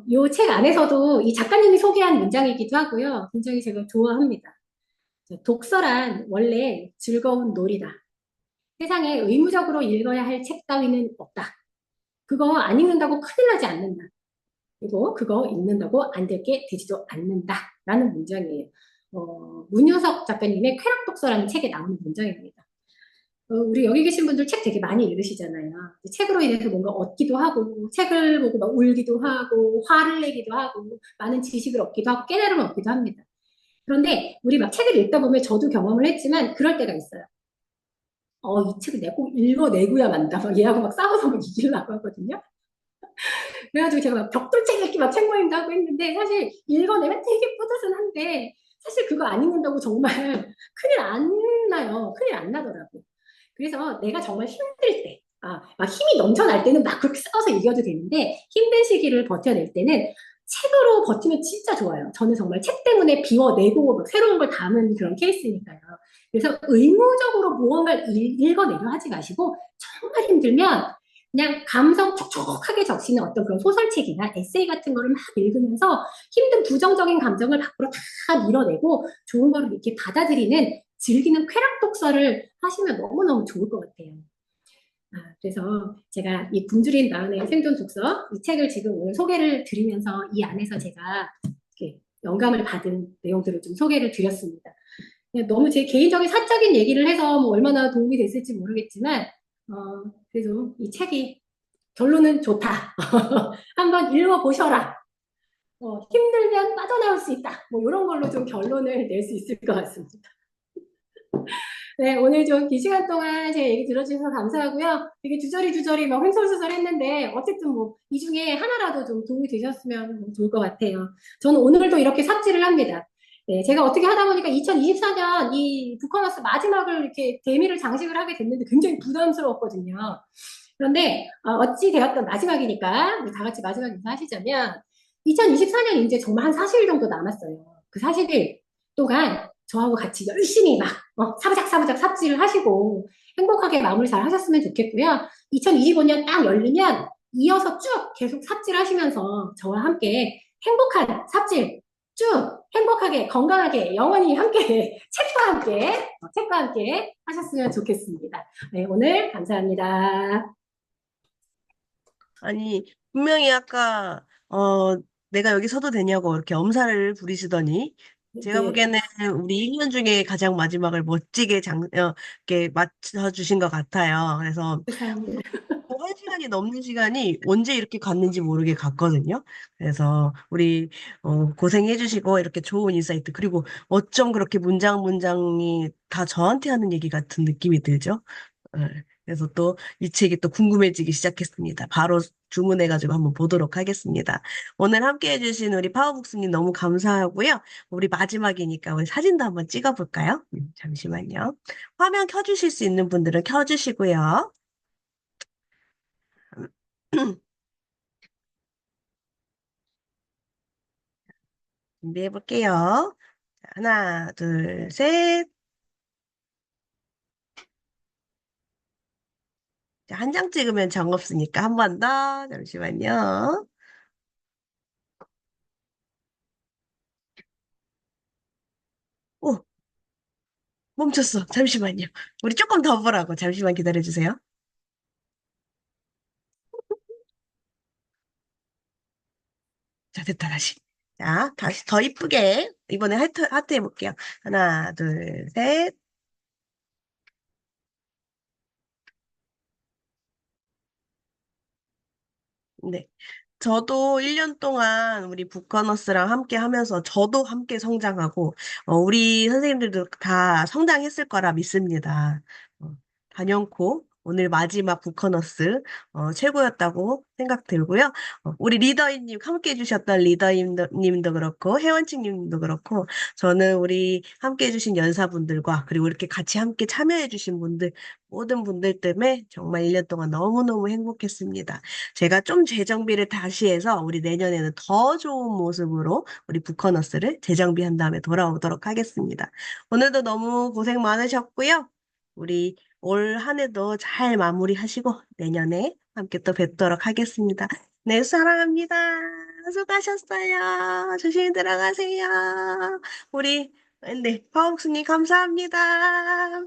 이 책 안에서도 이 작가님이 소개한 문장이기도 하고요. 굉장히 제가 좋아합니다. 독서란 원래 즐거운 놀이다. 세상에 의무적으로 읽어야 할 책 따위는 없다. 그거 안 읽는다고 큰일 나지 않는다. 그리고 그거 읽는다고 안 될 게 되지도 않는다라는 문장이에요. 문효석 작가님의 쾌락독서라는 책에 나오는 문장입니다. 우리 여기 계신 분들 책 되게 많이 읽으시잖아요. 책으로 인해서 뭔가 얻기도 하고, 책을 보고 막 울기도 하고, 화를 내기도 하고, 많은 지식을 얻기도 하고, 깨달음을 얻기도 합니다. 그런데 우리 막 책을 읽다 보면 저도 경험을 했지만 그럴 때가 있어요. 이 책을 내가 꼭 읽어내고야 만다. 막 얘하고 막 싸워서 막 이기려고 하거든요. 그래가지고 제가 막 벽돌책 읽기 막 책 모임도 하고 했는데 사실 읽어내면 되게 뿌듯은한데 사실 그거 안 읽는다고 정말 큰일 안 나요. 큰일 안 나더라고. 그래서 내가 정말 힘들 때, 막 힘이 넘쳐날 때는 막 그렇게 싸워서 이겨도 되는데 힘든 시기를 버텨낼 때는 책으로 버티면 진짜 좋아요. 저는 정말 책 때문에 비워내고 막 새로운 걸 담은 그런 케이스니까요. 그래서 의무적으로 무언가를 읽어내려 하지 마시고 정말 힘들면 그냥 감성 촉촉하게 적시는 어떤 그런 소설책이나 에세이 같은 거를 막 읽으면서 힘든 부정적인 감정을 밖으로 다 밀어내고 좋은 거를 이렇게 받아들이는 즐기는 쾌락 독서를 하시면 너무너무 좋을 것 같아요. 그래서 제가 이 굶주린 나은의 생존 독서 이 책을 지금 오늘 소개를 드리면서 이 안에서 제가 이렇게 영감을 받은 내용들을 좀 소개를 드렸습니다. 너무 제 개인적인 사적인 얘기를 해서 뭐 얼마나 도움이 됐을지 모르겠지만 그래도 이 책이 결론은 좋다. 한번 읽어보셔라. 힘들면 빠져나올 수 있다. 뭐 이런 걸로 좀 결론을 낼 수 있을 것 같습니다. 네, 오늘 좀 긴 시간 동안 제 얘기 들어주셔서 감사하고요. 되게 주저리 막 횡설수설 했는데 어쨌든 뭐 이 중에 하나라도 좀 도움이 되셨으면 좋을 것 같아요. 저는 오늘도 이렇게 삽질을 합니다. 네, 제가 어떻게 하다 보니까 2024년 이 북커머스 마지막을 이렇게 대미를 장식을 하게 됐는데 굉장히 부담스러웠거든요. 그런데 어찌 되었던 마지막이니까 우리 다 같이 마지막 인사하시자면 2024년 이제 정말 한 40일 정도 남았어요. 그 40일 동안 저하고 같이 열심히 막 사부작사부작 삽질을 하시고 행복하게 마무리 잘 하셨으면 좋겠고요. 2025년 딱 열리면 이어서 쭉 계속 삽질하시면서 저와 함께 행복한 삽질 쭉 행복하게 건강하게 영원히 함께 책과 함께 하셨으면 좋겠습니다. 네, 오늘 감사합니다. 아니, 분명히 아까, 내가 여기 서도 되냐고 이렇게 엄살을 부리시더니, 제가 네, 보기에는 우리 1년 중에 가장 마지막을 멋지게 이렇게 맞춰주신 것 같아요. 그래서 감사합니다. 한 시간이 넘는 시간이 언제 이렇게 갔는지 모르게 갔거든요. 그래서 우리 고생해주시고 이렇게 좋은 인사이트 그리고 어쩜 그렇게 문장이 다 저한테 하는 얘기 같은 느낌이 들죠? 그래서 또 이 책이 또 궁금해지기 시작했습니다. 바로 주문해가지고 한번 보도록 하겠습니다. 오늘 함께 해주신 우리 파워북스님 너무 감사하고요. 우리 마지막이니까 우리 사진도 한번 찍어볼까요? 잠시만요. 화면 켜주실 수 있는 분들은 켜주시고요. 준비해볼게요. 자, 하나, 둘, 셋. 자, 한 장 찍으면 정 없으니까 한 번 더. 잠시만요. 오, 멈췄어. 잠시만요. 우리 조금 더 보라고. 잠시만 기다려주세요. 자, 됐다, 다시. 자, 다시 더 이쁘게. 이번에 하트 해볼게요. 하나, 둘, 셋. 네. 저도 1년 동안 우리 북커너스랑 함께 하면서 저도 함께 성장하고, 우리 선생님들도 다 성장했을 거라 믿습니다. 단연코 오늘 마지막 북커너스, 최고였다고 생각 들고요. 우리 리더님, 함께 해주셨던 리더님도 그렇고, 혜원庆님도 그렇고, 저는 우리 함께 해주신 연사분들과, 그리고 이렇게 같이 함께 참여해주신 분들, 모든 분들 때문에 정말 1년 동안 너무너무 행복했습니다. 제가 좀 재정비를 다시 해서 우리 내년에는 더 좋은 모습으로 우리 북커너스를 재정비한 다음에 돌아오도록 하겠습니다. 오늘도 너무 고생 많으셨고요. 우리 올 한 해도 잘 마무리하시고 내년에 함께 또 뵙도록 하겠습니다. 네, 사랑합니다. 수고하셨어요. 조심히 들어가세요. 우리, 네, 파옥스님 감사합니다.